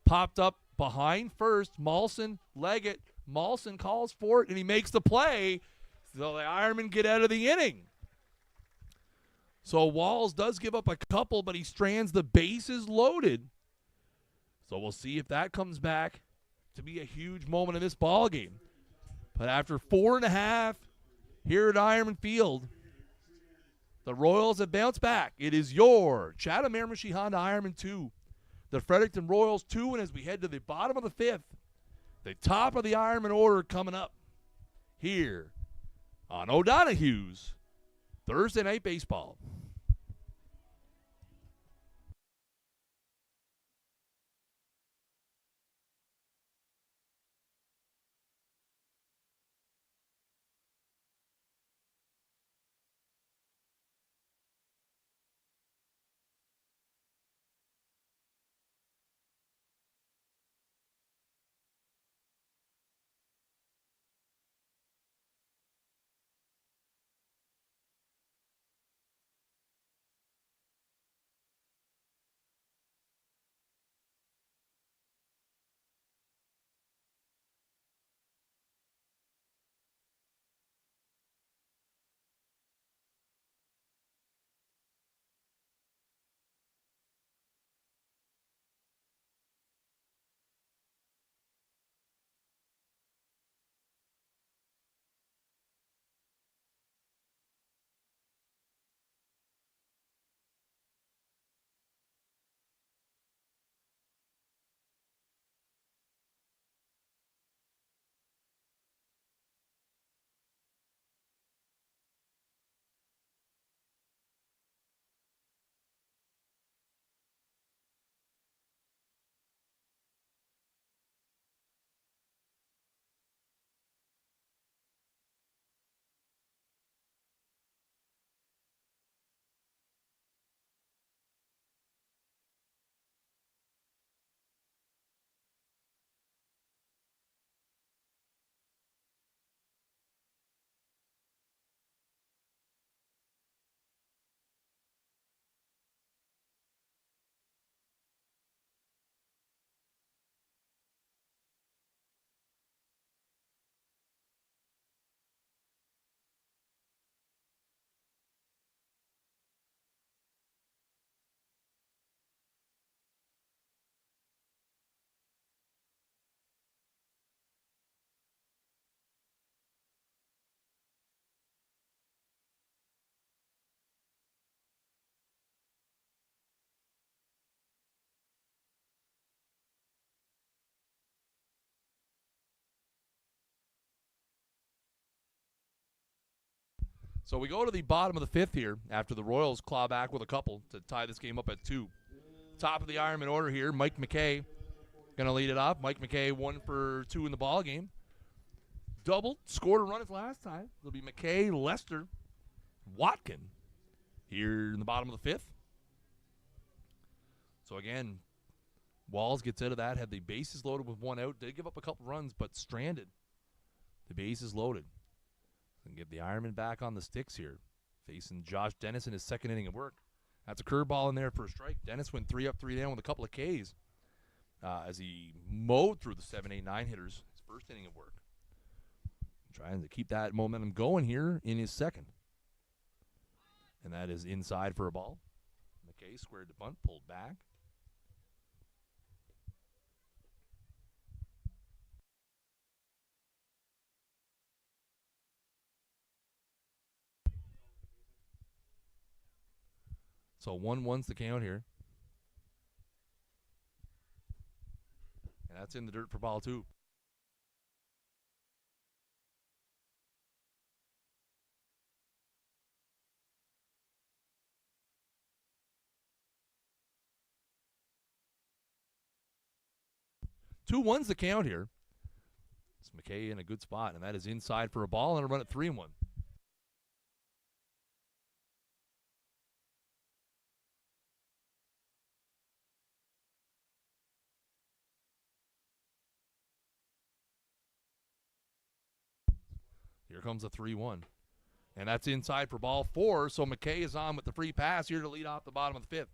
popped up behind first. Maulson, Leggett. Maulson calls for it, and he makes the play. So the Ironmen get out of the inning. So Walls does give up a couple, but he strands the bases loaded. So we'll see if that comes back to be a huge moment in this ball game. But after 4.5 here at Ironman Field, the Royals have bounced back. It is your Chatham Miramichi Honda Ironmen 2. The Fredericton Royals 2, and as we head to the bottom of the 5th, the top of the Ironman order coming up here on O'Donoghue's Thursday Night Baseball. So we go to the bottom of the 5th here after the Royals claw back with a couple to tie this game up at 2. Top of the Ironman order here, Mike McKay going to lead it off. Mike McKay 1 for 2 in the ball game. Doubled, scored a run as last time. It'll be McKay, Lester, Watkin here in the bottom of the 5th. So again, Walls gets out of that, had the bases loaded with 1 out. Did give up a couple runs, but stranded. The bases loaded. And get the Ironmen back on the sticks here. facing Josh Dennis in his second inning of work. That's a curveball in there for a strike. Dennis went 3 up, 3 down with a couple of Ks as he mowed through the 7, 8, 9 hitters his first inning of work. Trying to keep that momentum going here in his second. And that is inside for a ball. McKay squared the bunt, pulled back. So 1-1's the count here. And that's in the dirt for ball 2. Two one's the count here. It's McKay in a good spot, and that is inside for a ball and a run at 3-1. Here comes a 3-1. And that's inside for ball 4, so McKay is on with the free pass here to lead off the bottom of the 5th.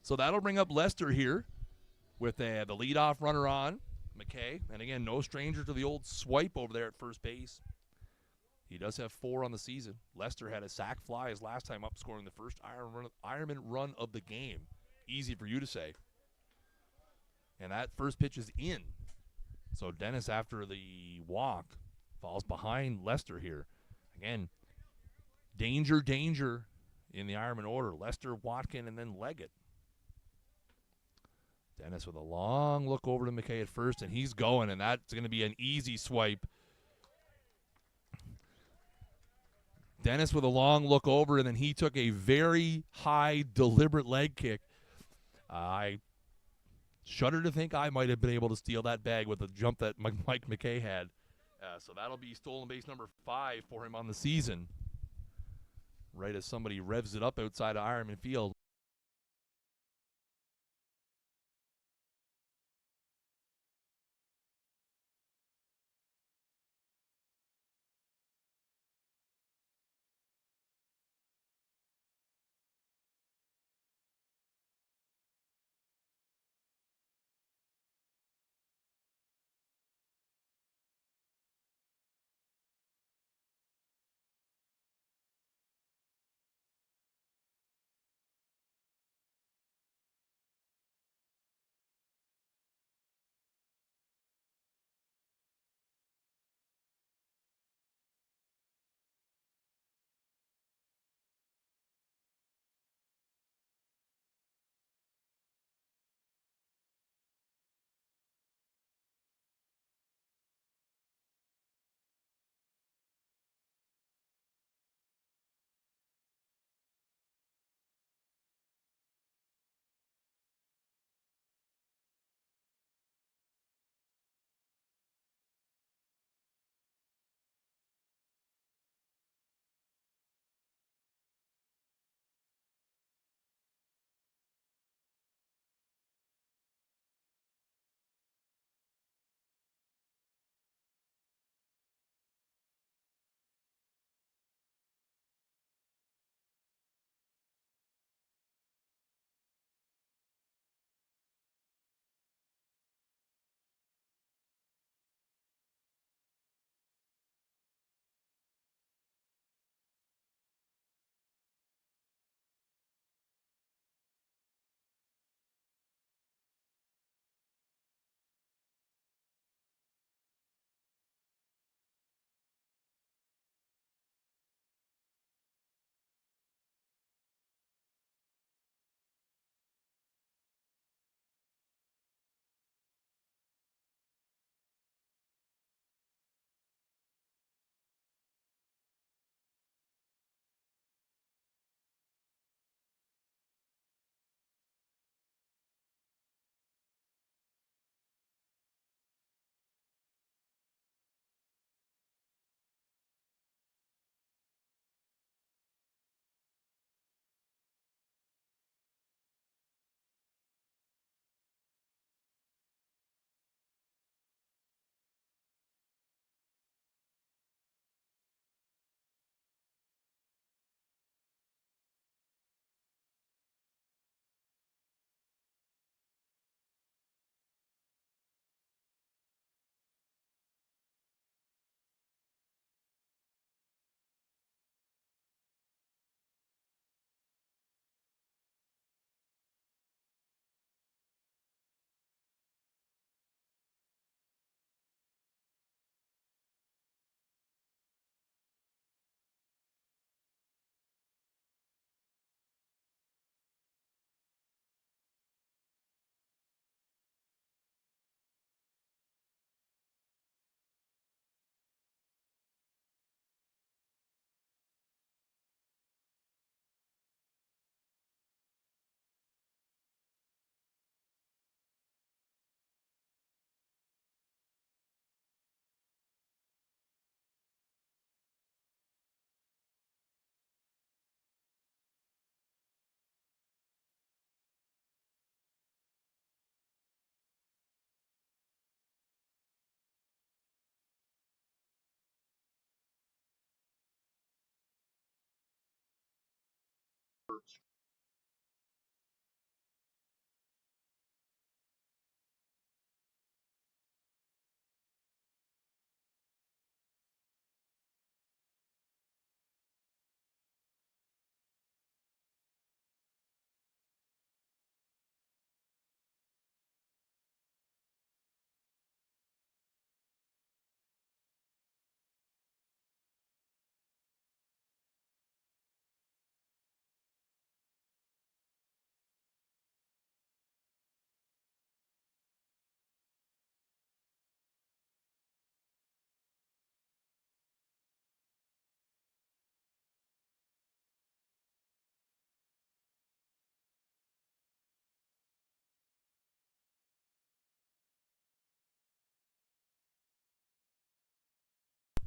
So that'll bring up Lester here with the leadoff runner on, McKay. And again, no stranger to the old swipe over there at first base. He does have 4 on the season. Lester had a sac fly his last time up, scoring the first Ironman run of the game. Easy for you to say. And that first pitch is in. So Dennis, after the walk, falls behind Lester here. Again, danger, danger in the Ironman order. Lester, Watkin, and then Leggett. Dennis with a long look over to McKay at first, and he's going, and that's going to be an easy swipe. Dennis with a long look over, and then he took a very high, deliberate leg kick. I shudder to think I might have been able to steal that bag with the jump that Mike McKay had. So that'll be stolen base number 5 for him on the season. Right as somebody revs it up outside of Ironman Field.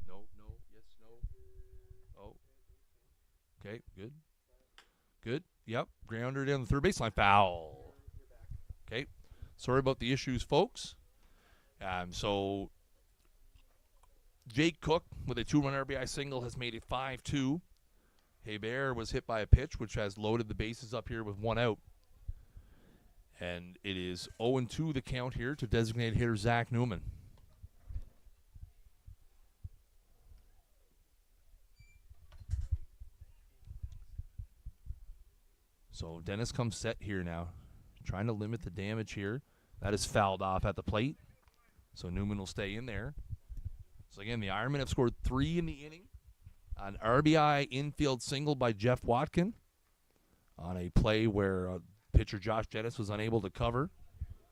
No, no, yes, no. Oh, okay, good. Good. Yep. Grounder down the third baseline. Foul. Okay. Sorry about the issues, folks. So Jake Cook with a 2-run RBI single has made it 5-2. Hebert was hit by a pitch, which has loaded the bases up here with 1 out. And it is 0-2 the count here to designated hitter Zach Newman. So Dennis comes set here now, trying to limit the damage here. That is fouled off at the plate. So Newman will stay in there. So again, the Ironmen have scored 3 in the inning. An RBI infield single by Jeff Watkin on a play where pitcher Josh Dennis was unable to cover.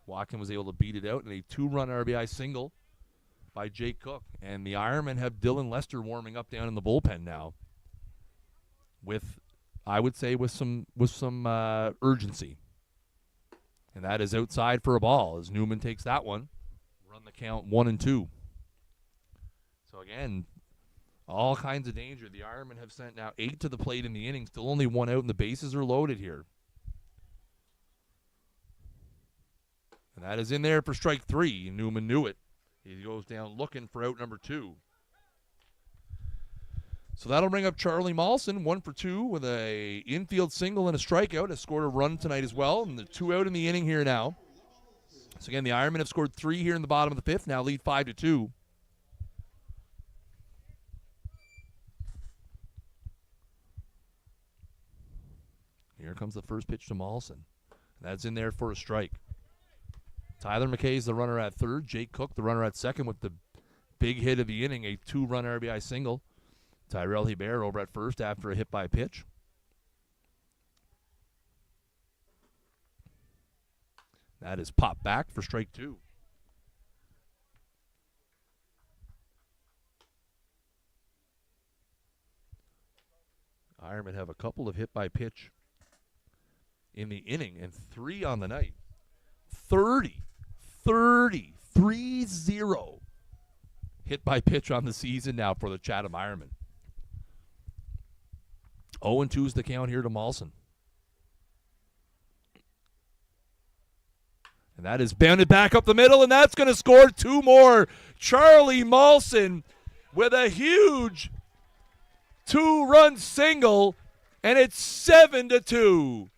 Watkin was able to beat it out, and a 2-run RBI single by Jake Cook. And the Ironmen have Dylan Lester warming up down in the bullpen now with, I would say, with some urgency. And that is outside for a ball as Newman takes that one. Run the count 1-2. So again, all kinds of danger. The Ironmen have sent now 8 to the plate in the inning. Still only 1 out, and the bases are loaded here. And that is in there for strike 3. Newman knew it. He goes down looking for out number 2. So that'll bring up Charlie Mawson, 1 for 2 with a infield single and a strikeout. Has scored a run tonight as well, and the 2 out in the inning here now. So again, the Ironmen have scored 3 here in the bottom of the 5th. Now lead 5-2. Here comes the first pitch to Mawson. That's in there for a strike. Tyler McKay is the runner at third. Jake Cook, the runner at second, with the big hit of the inning, a 2-run RBI single. Tyrell Hebert over at first after a hit by pitch. That is popped back for strike 2. Ironmen have a couple of hit by pitch in the inning and 3 on the night. 30 3-0 hit by pitch on the season now for the Chatham Ironmen. 0-2 is the count here to Mawson. And that is bounded back up the middle, and that's going to score 2 more. Charlie Mawson with a huge 2-run single, and it's 7-2.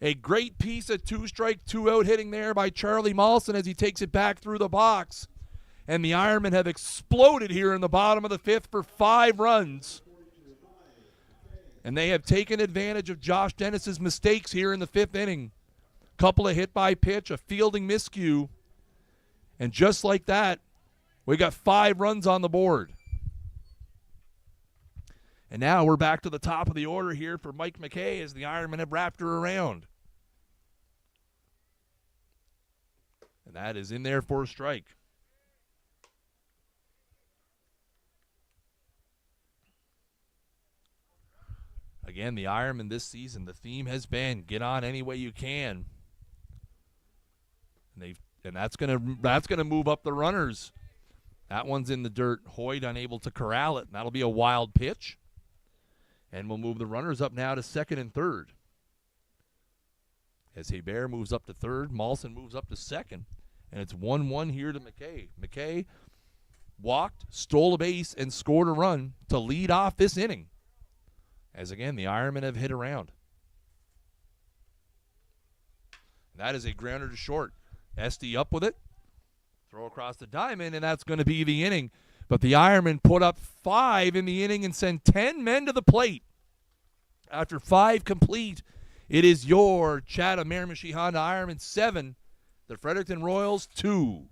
A great piece of 2-strike, 2-out hitting there by Charlie Mawson as he takes it back through the box. And the Ironmen have exploded here in the bottom of the 5th for 5 runs. And they have taken advantage of Josh Dennis's mistakes here in the 5th inning. Couple of hit by pitch, a fielding miscue. And just like that, we got 5 runs on the board. And now we're back to the top of the order here for Mike McKay as the Ironmen have wrapped her around. And that is in there for a strike. Again, the Ironmen this season, the theme has been get on any way you can. And that's gonna move up the runners. That one's in the dirt. Hoyt unable to corral it. And that'll be a wild pitch. And we'll move the runners up now to second and third. As Hebert moves up to third, Mawson moves up to second. And it's 1-1 here to McKay. McKay walked, stole a base, and scored a run to lead off this inning. As again, the Ironmen have hit around. That is a grounder to short. Esty up with it. Throw across the diamond, and that's going to be the inning. But the Ironmen put up 5 in the inning and send 10 men to the plate. After 5 complete, it is your Chatham Miramichi Honda Ironmen 7, the Fredericton Royals 2.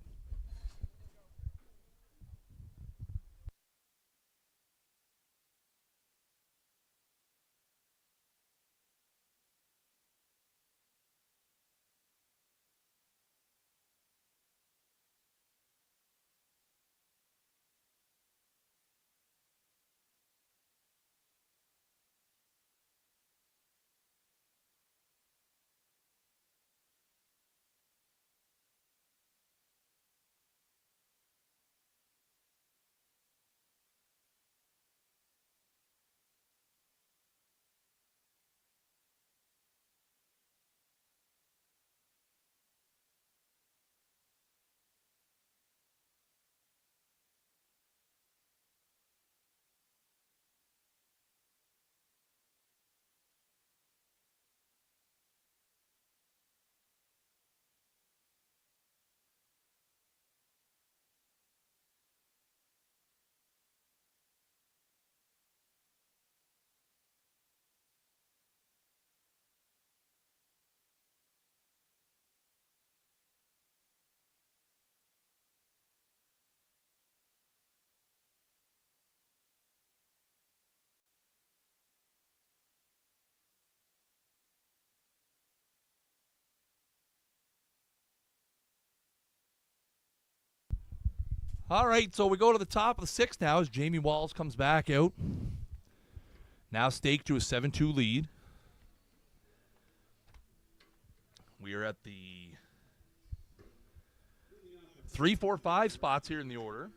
All right, so we go to the top of the 6th now as Jamie Walls comes back out. Now staked to a 7-2 lead. We are at the 3, 4, 5 spots here in the order.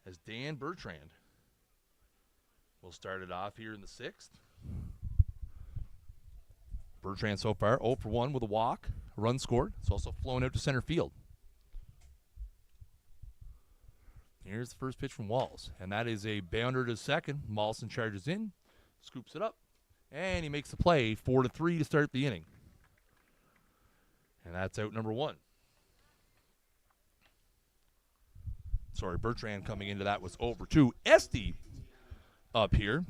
As Dan Bertrand will start it off here in the 6th. Bertrand so far 0 for 1 with a walk, a run scored. It's also flown out to center field. Here's the first pitch from Walls, and that is a bounder to second. Mawson charges in, scoops it up, and he makes the play 4-3 to start the inning. And that's out number 1. Sorry, Bertrand coming into that was 0 for 2. Esty up here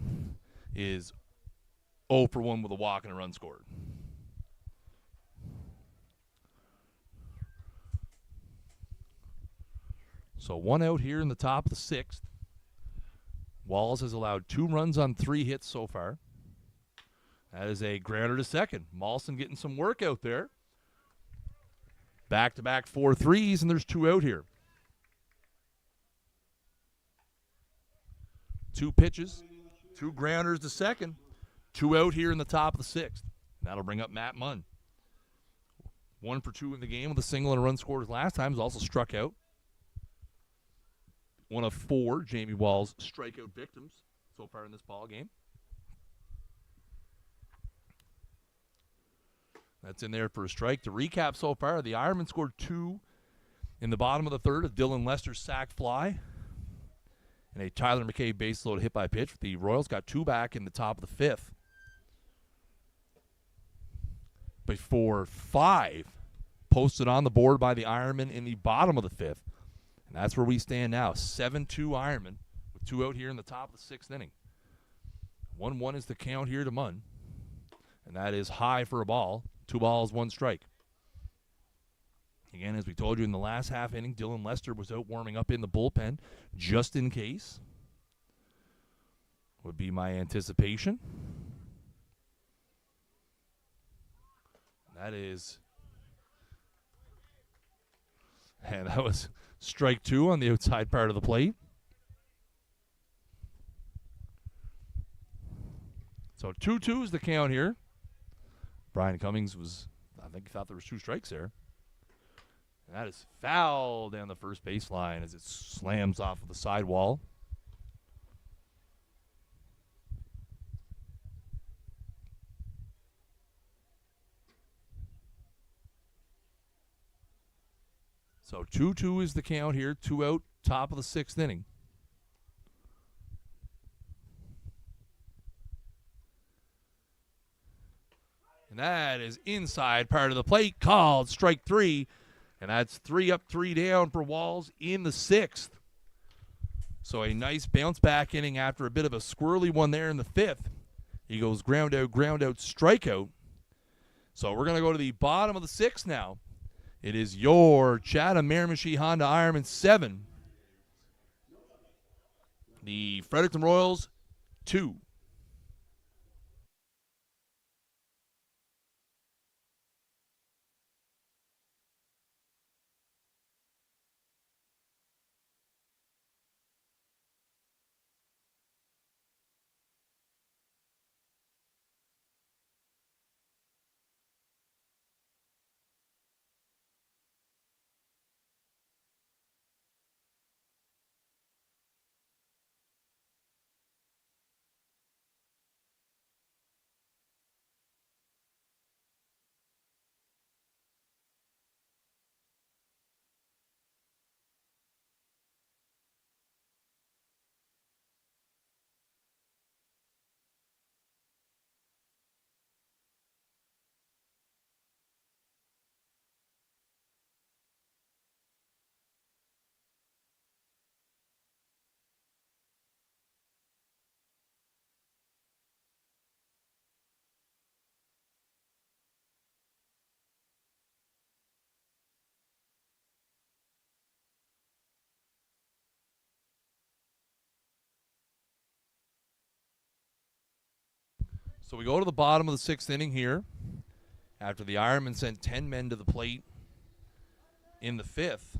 is 0 for 1 with a walk and a run scored. So 1 out here in the top of the 6th. Walls has allowed 2 runs on 3 hits so far. That is a grounder to second. Mawson getting some work out there. Back-to-back 4 threes, and there's 2 out here. 2 pitches, 2 grounders to second. 2 out here in the top of the 6th. And that'll bring up Matt Munn. 1 for 2 in the game with a single and a run scored last time. He's also struck out. 1 of 4 Jamie Walls strikeout victims so far in this ball game. That's in there for a strike. To recap so far, the Ironmen scored 2 in the bottom of the 3rd. A Dylan Lester sac fly and a Tyler McKay base load hit by pitch. The Royals got 2 back in the top of the 5th. Before 5 posted on the board by the Ironmen in the bottom of the 5th. And that's where we stand now. 7-2 Ironmen with 2 out here in the top of the 6th inning. 1-1 is the count here to Munn. And that is high for a ball. 2 balls, 1 strike. Again, as we told you in the last half inning, Dylan Lester was out warming up in the bullpen just in case. Would be my anticipation. That is... And that was strike 2 on the outside part of the plate. So 2-2 is the count here. Brian Cummings was, I think he thought there was 2 strikes there. And that is foul down the first baseline as it slams off of the sidewall. So 2-2 is the count here. 2 out, top of the 6th inning. And that is inside part of the plate, called strike 3. And that's 3 up, 3 down for Walls in the 6th. So a nice bounce back inning after a bit of a squirrely one there in the 5th. He goes ground out, strikeout. So we're going to go to the bottom of the 6th now. It is your Chatham Miramichi Honda Ironmen 7. The Fredericton Royals 2. So we go to the bottom of the 6th inning here after the Ironmen sent 10 men to the plate in the 5th.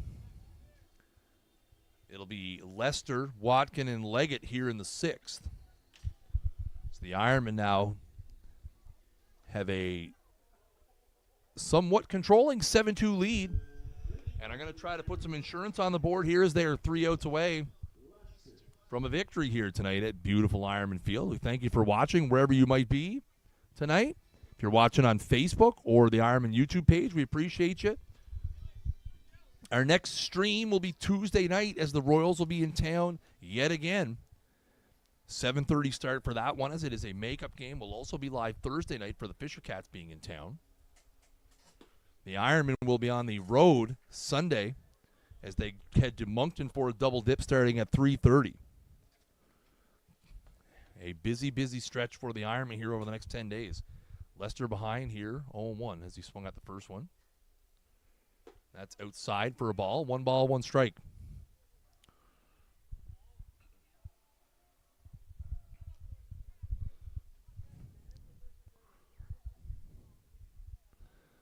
It'll be Lester, Watkin, and Leggett here in the 6th. So the Ironmen now have a somewhat controlling 7-2 lead. And I'm going to try to put some insurance on the board here as they are 3 outs away from a victory here tonight at beautiful Ironman Field. We thank you for watching wherever you might be tonight. If you're watching on Facebook or the Ironman YouTube page, we appreciate you. Our next stream will be Tuesday night as the Royals will be in town yet again. 7:30 start for that one as it is a makeup game. We'll also be live Thursday night for the Fisher Cats being in town. The Ironmen will be on the road Sunday as they head to Moncton for a double dip starting at 3:30. A busy, busy stretch for the Ironmen here over the next 10 days. Lester behind here, 0-1 as he swung at the first one. That's outside for a ball. 1 ball, 1 strike.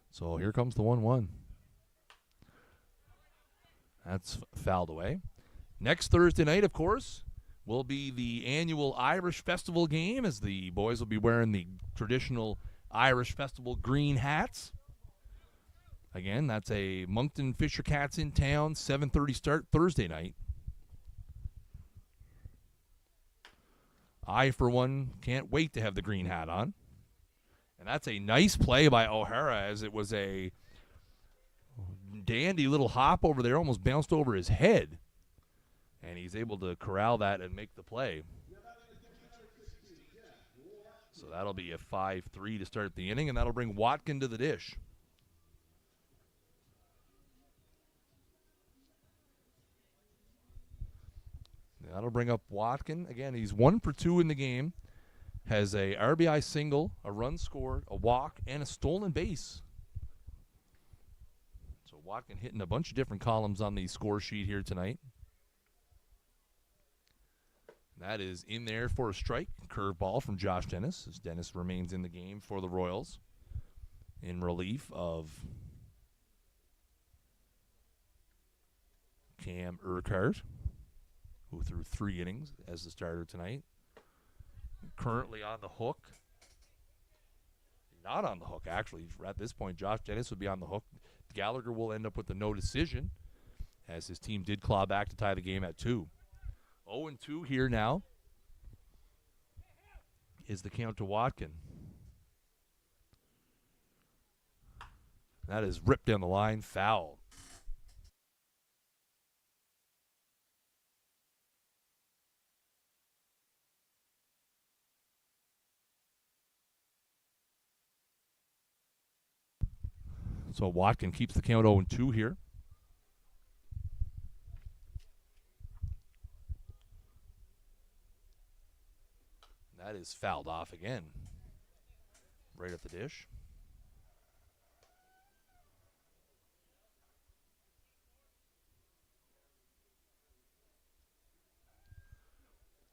So here comes the 1-1. That's fouled away. Next Thursday night, of course, will be the annual Irish Festival game as the boys will be wearing the traditional Irish Festival green hats. Again, that's a Moncton Fisher Cats in town, 7:30 start Thursday night. I, for one, can't wait to have the green hat on. And that's a nice play by O'Hara as it was a dandy little hop over there, almost bounced over his head. And he's able to corral that and make the play. So that'll be a 5-3 to start the inning, and that'll bring Watkin to the dish. That'll bring up Watkin. Again, he's 1 for 2 in the game. Has a RBI single, a run scored, a walk, and a stolen base. So Watkin hitting a bunch of different columns on the score sheet here tonight. That is in there for a strike. Curveball from Josh Dennis as Dennis remains in the game for the Royals in relief of Cam Urquhart, who threw 3 innings as the starter tonight. Currently on the hook. Not on the hook, actually. At this point, Josh Dennis would be on the hook. Gallagher will end up with the no decision, as his team did claw back to tie the game at 2. 0-2 here now is the count to Watkin. That is ripped down the line, foul. So Watkin keeps the count 0-2 here. That is fouled off again. Right at the dish.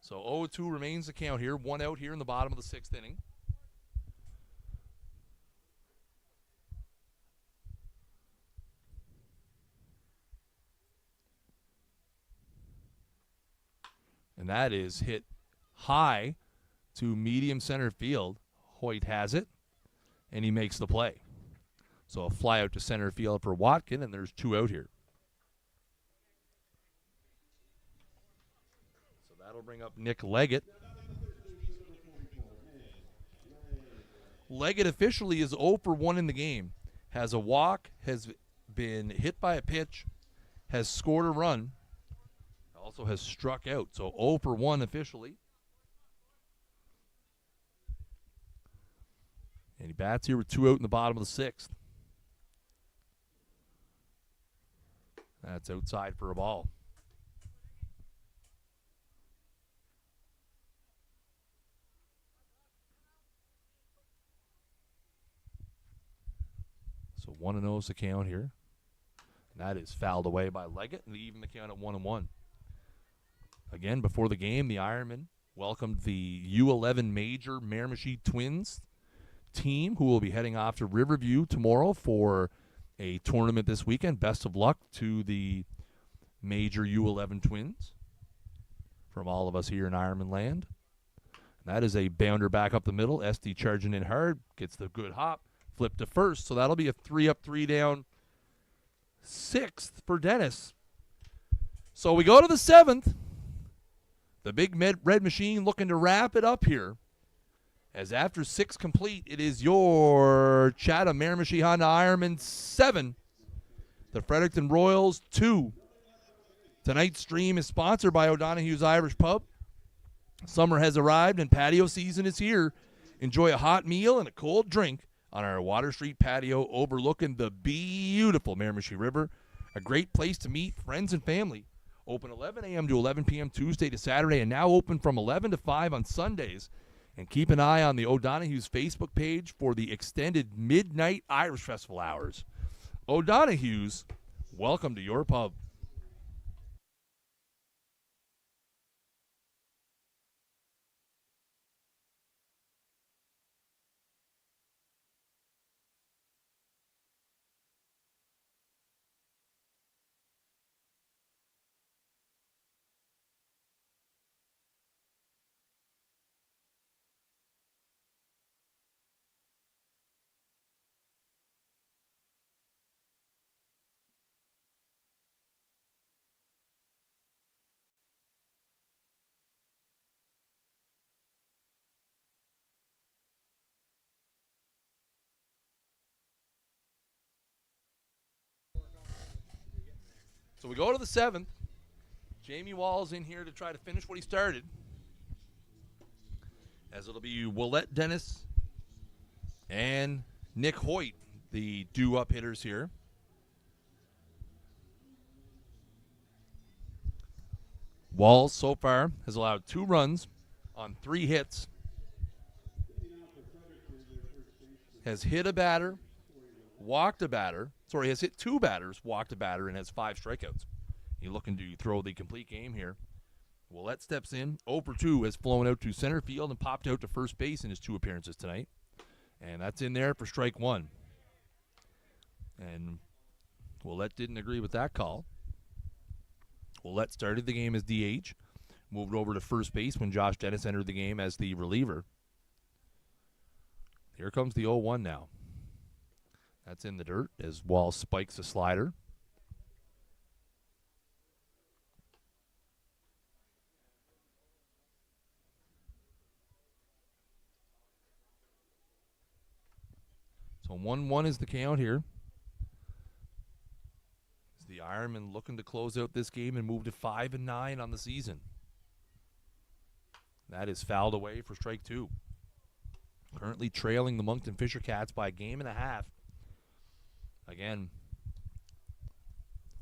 So 0-2 remains the count here. 1 out here in the bottom of the 6th inning. And that is hit high to medium center field. Hoyt has it, and he makes the play. So a fly out to center field for Watkin, and there's 2 out here. So that'll bring up Nick Leggett. Leggett officially is 0 for 1 in the game. Has a walk, has been hit by a pitch, has scored a run, also has struck out. So 0 for 1 officially. And he bats here with 2 out in the bottom of the 6th. That's outside for a ball. So 1-0 is the count here. And that is fouled away by Leggett, and even the count at 1-1. Again, before the game, the Ironmen welcomed the U11 Major Miramichi Twins team, who will be heading off to Riverview tomorrow for a tournament this weekend. Best of luck to the Major U11 Twins from all of us here in Ironman land. That is a bounder back up the middle. SD charging in hard, gets the good hop, flip to first. So that'll be a 3 up, 3 down 6th for Dennis. So we go to the 7th. The big red machine looking to wrap it up here. As after 6 complete, it is your Chatham Miramichi Honda Ironmen 7. The Fredericton Royals 2. Tonight's stream is sponsored by O'Donoghue's Irish Pub. Summer has arrived and patio season is here. Enjoy a hot meal and a cold drink on our Water Street patio overlooking the beautiful Miramichi River. A great place to meet friends and family. Open 11 a.m. to 11 p.m. Tuesday to Saturday, and now open from 11 to 5 on Sundays. And keep an eye on the O'Donoghue's Facebook page for the extended Midnight Irish Festival hours. O'Donoghue's, welcome to your pub. So we go to the 7th. Jamie Wall's in here to try to finish what he started. As it'll be Willette Dennis and Nick Hoyt, the due-up hitters here. Walls so far has allowed 2 runs on 3 hits. Has hit a batter, walked a batter. Sorry, has hit 2 batters, walked a batter, and has 5 strikeouts. He's looking to throw the complete game here. Willette steps in. 0 for 2 has flown out to center field and popped out to first base in his 2 appearances tonight. And that's in there for strike 1. And Willette didn't agree with that call. Willette started the game as DH, moved over to first base when Josh Dennis entered the game as the reliever. Here comes the 0-1 now. That's in the dirt as Wall spikes a slider. So 1-1 is the count here. As the Ironmen looking to close out this game and move to 5-9 on the season. That is fouled away for strike 2. Currently trailing the Moncton Fisher Cats by a game and a half Again,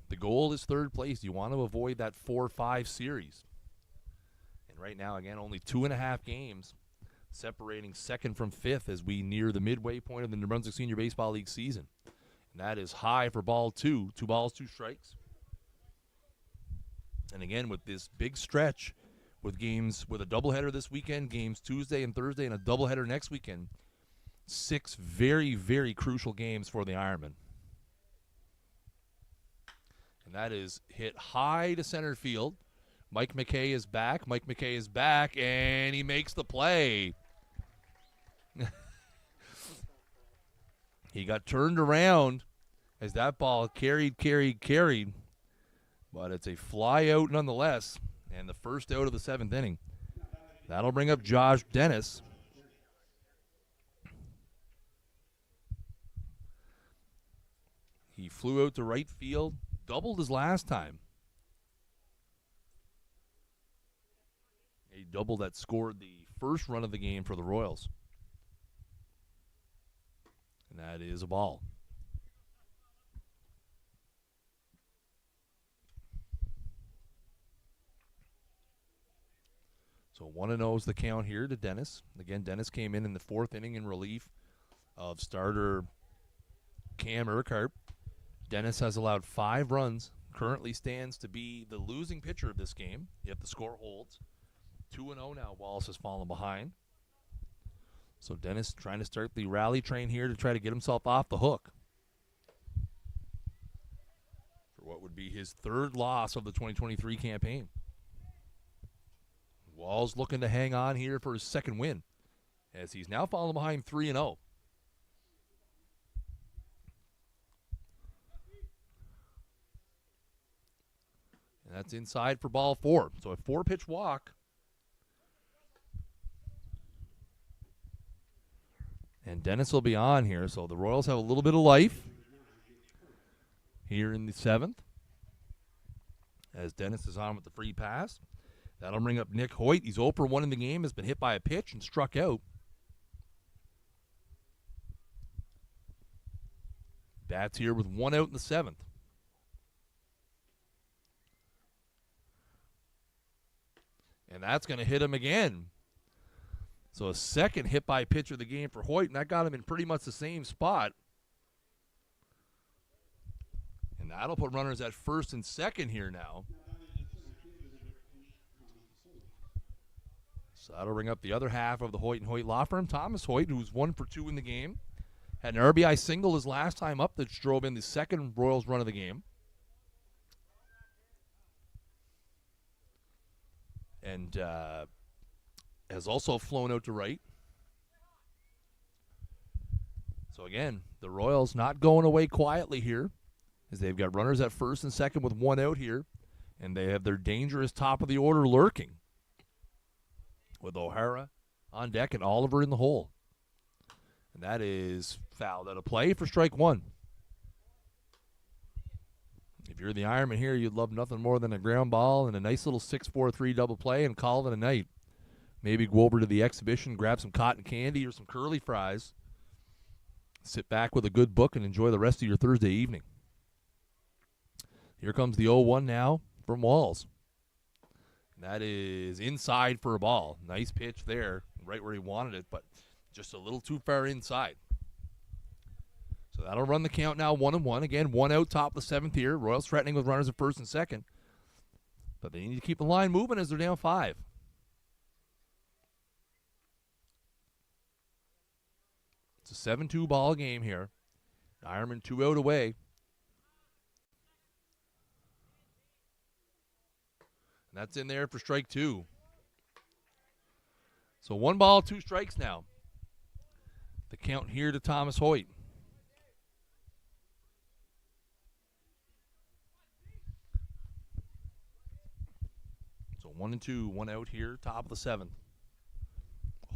the goal is third place. You want to avoid that 4-5 series. And right now, again, only 2.5 games separating second from fifth as we near the midway point of the New Brunswick Senior Baseball League season. And that is high for ball 2. 2 balls, 2 strikes. And again, with this big stretch, with games, with a doubleheader this weekend, games Tuesday and Thursday, and a doubleheader next weekend, 6 very, very crucial games for the Ironmen. And that is hit high to center field. Mike McKay is back. Mike McKay is back, and he makes the play. He got turned around as that ball carried. But it's a fly out nonetheless, and the first out of the 7th inning. That'll bring up Josh Dennis. He flew out to right field, doubled his last time. A double that scored the first run of the game for the Royals. And that is a ball. So 1-0 is the count here to Dennis. Again, Dennis came in the 4th inning in relief of starter Cam Urquhart. Dennis has allowed 5 runs, currently stands to be the losing pitcher of this game, if the score holds. 2-0 now, Wallace has fallen behind. So Dennis trying to start the rally train here to try to get himself off the hook for what would be his 3rd loss of the 2023 campaign. Wall's looking to hang on here for his 2nd win, as he's now falling behind 3-0. And that's inside for ball 4. So a 4-pitch walk. And Dennis will be on here, so the Royals have a little bit of life here in the 7th, as Dennis is on with the free pass. That'll bring up Nick Hoyt. He's 0 for 1 in the game, has been hit by a pitch and struck out. Bats here with 1 out in the 7th. And that's going to hit him again. So a 2nd hit by pitch of the game for Hoyt, and that got him in pretty much the same spot. And that'll put runners at 1st and 2nd here now. So that'll bring up the other half of the Hoyt and Hoyt law firm. Thomas Hoyt, who's 1 for 2 in the game, had an RBI single his last time up that drove in the 2nd Royals run of the game. And has also flown out to right. So again, the Royals not going away quietly here, as they've got runners at 1st and 2nd with 1 out here, and they have their dangerous top of the order lurking, with O'Hara on deck and Oliver in the hole. And that is fouled out of play for strike 1. If you're the Ironman here, you'd love nothing more than a ground ball and a nice little 6-4-3 double play and call it a night. Maybe go over to the exhibition, grab some cotton candy or some curly fries, sit back with a good book, and enjoy the rest of your Thursday evening. Here comes the 0-1 now from Walls. And that is inside for a ball. Nice pitch there, right where he wanted it, but just a little too far inside. So that'll run the count now 1-1. Again, 1 out, top of the 7th here. Royals threatening with runners at 1st and 2nd. But they need to keep the line moving as they're down 5. It's a 7-2 ball game here. Ironman 2 out away. And that's in there for strike 2. So 1 ball, 2 strikes now. The count here to Thomas Hoyt. So 1-2, 1 out here, top of the 7th.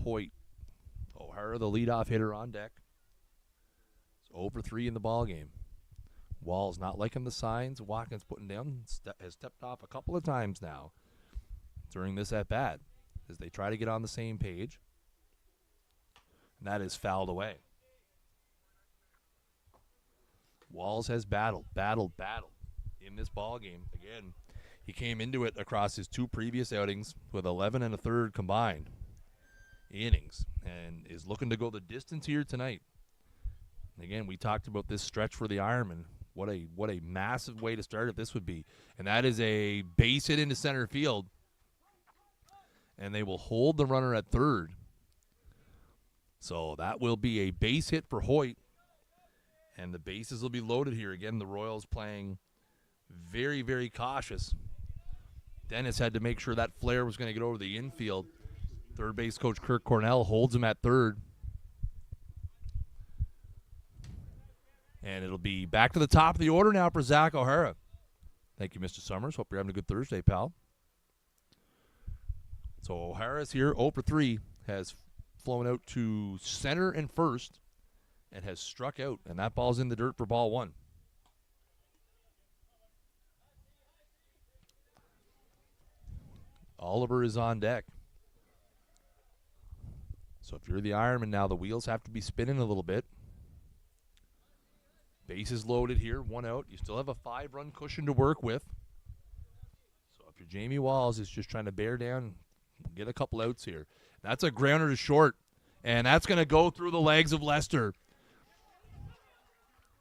Hoyt. O'Hara, the leadoff hitter, on deck. It's 0 for 3 in the ball game. Wall's not liking the signs Watkins putting down. Has stepped off a couple of times now during this at-bat as they try to get on the same page. And that is fouled away. Walls has battled in this ball game. Again, he came into it across his 2 previous outings with 11 1/3 combined innings and is looking to go the distance here tonight. And again, we talked about this stretch for the Ironmen. What a massive way to start it this would be. And that is a base hit into center field. And they will hold the runner at third. So that will be a base hit for Hoyt. And the bases will be loaded here. Again, the Royals playing very, very cautious. Dennis had to make sure that flare was going to get over the infield. Third base coach Kirk Cornell holds him at third. And it'll be back to the top of the order now for Zach O'Hara. Thank you, Mr. Summers. Hope you're having a good Thursday, pal. So O'Hara's here, 0 for 3, has flown out to center and first and has struck out. And that ball's in the dirt for ball 1. Oliver is on deck. So if you're the Ironman now, the wheels have to be spinning a little bit. Bases loaded here, 1 out. You still have a 5-run cushion to work with. So if you're Jamie Walls, it's just trying to bear down, get a couple outs here. That's a grounder to short, and that's going to go through the legs of Lester.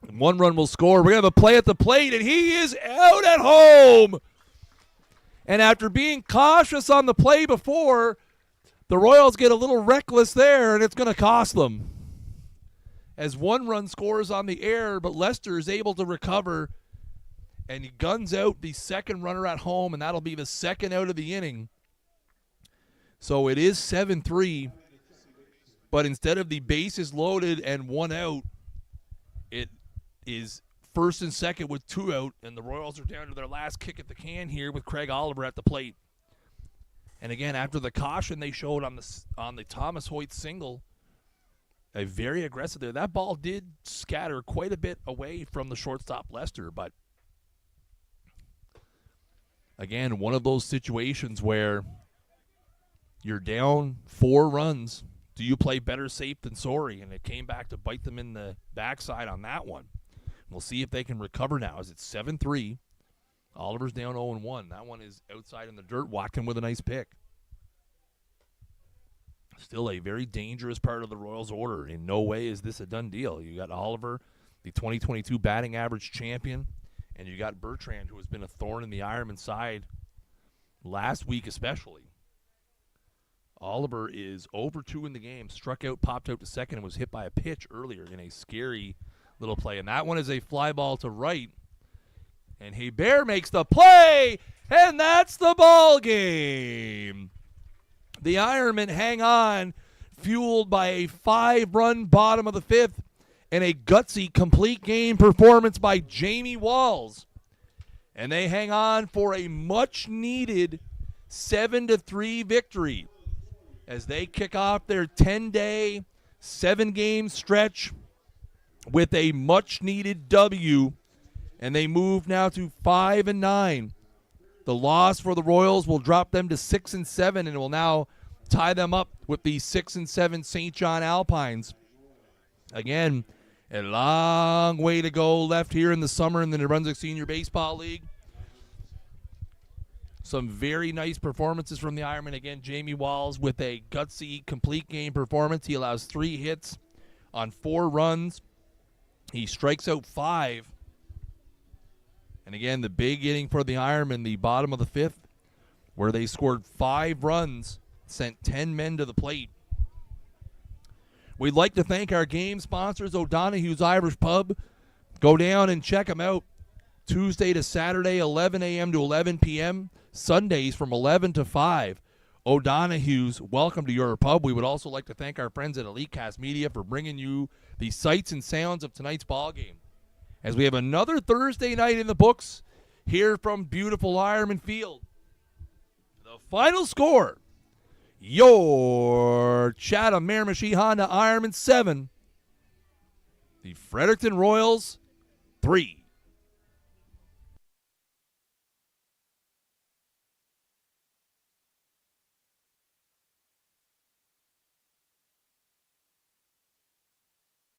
1 run will score. We're going to have a play at the plate, and he is out at home. And after being cautious on the play before, the Royals get a little reckless there, and it's going to cost them. As 1 run scores on the air, but Lester is able to recover, and he guns out the second runner at home, and that'll be the second out of the inning. So it is 7-3, but instead of the bases loaded and 1 out, it is first and second with 2 out, and the Royals are down to their last kick at the can here with Craig Oliver at the plate. And again, after the caution they showed on the Thomas Hoyt single, a very aggressive there. That ball did scatter quite a bit away from the shortstop Lester, but again, one of those situations where you're down 4 runs. Do you play better safe than sorry? And it came back to bite them in the backside on that one. We'll see if they can recover now as it's 7-3. Oliver's down 0-1. That one is outside in the dirt. Watkin with a nice pick. Still a very dangerous part of the Royals' order. In no way is this a done deal. You got Oliver, the 2022 batting average champion, and you got Bertrand, who has been a thorn in the Ironman side last week especially. Oliver is 0 for 2 in the game, struck out, popped out to second, and was hit by a pitch earlier in a scary little play. And that one is a fly ball to right. And Hebert makes the play, and that's the ball game. The Ironmen hang on, fueled by a 5-run bottom of the 5th and a gutsy complete game performance by Jamie Walls. And they hang on for a much-needed 7-3 victory as they kick off their 10-day, 7-game stretch with a much-needed W, and they move now to 5-9. The loss for the Royals will drop them to 6-7 and will now tie them up with the 6-7 St. John Alpines. Again, a long way to go left here in the summer in the New Brunswick Senior Baseball League. Some very nice performances from the Ironmen. Again, Jamie Walls with a gutsy complete game performance. He allows 3 hits on 4 runs. He strikes out 5. And again, the big inning for the Ironmen, the bottom of the 5th, where they scored 5 runs, sent 10 men to the plate. We'd like to thank our game sponsors, O'Donoghue's Irish Pub. Go down and check them out. Tuesday to Saturday, 11 a.m. to 11 p.m. Sundays from 11 to 5. O'Donoghue's, welcome to your pub. We would also like to thank our friends at Elitecast Media for bringing you the sights and sounds of tonight's ball game. As we have another Thursday night in the books here from beautiful Ironman Field. The final score, your Chatham Miramichi Honda Ironmen 7, the Fredericton Royals 3.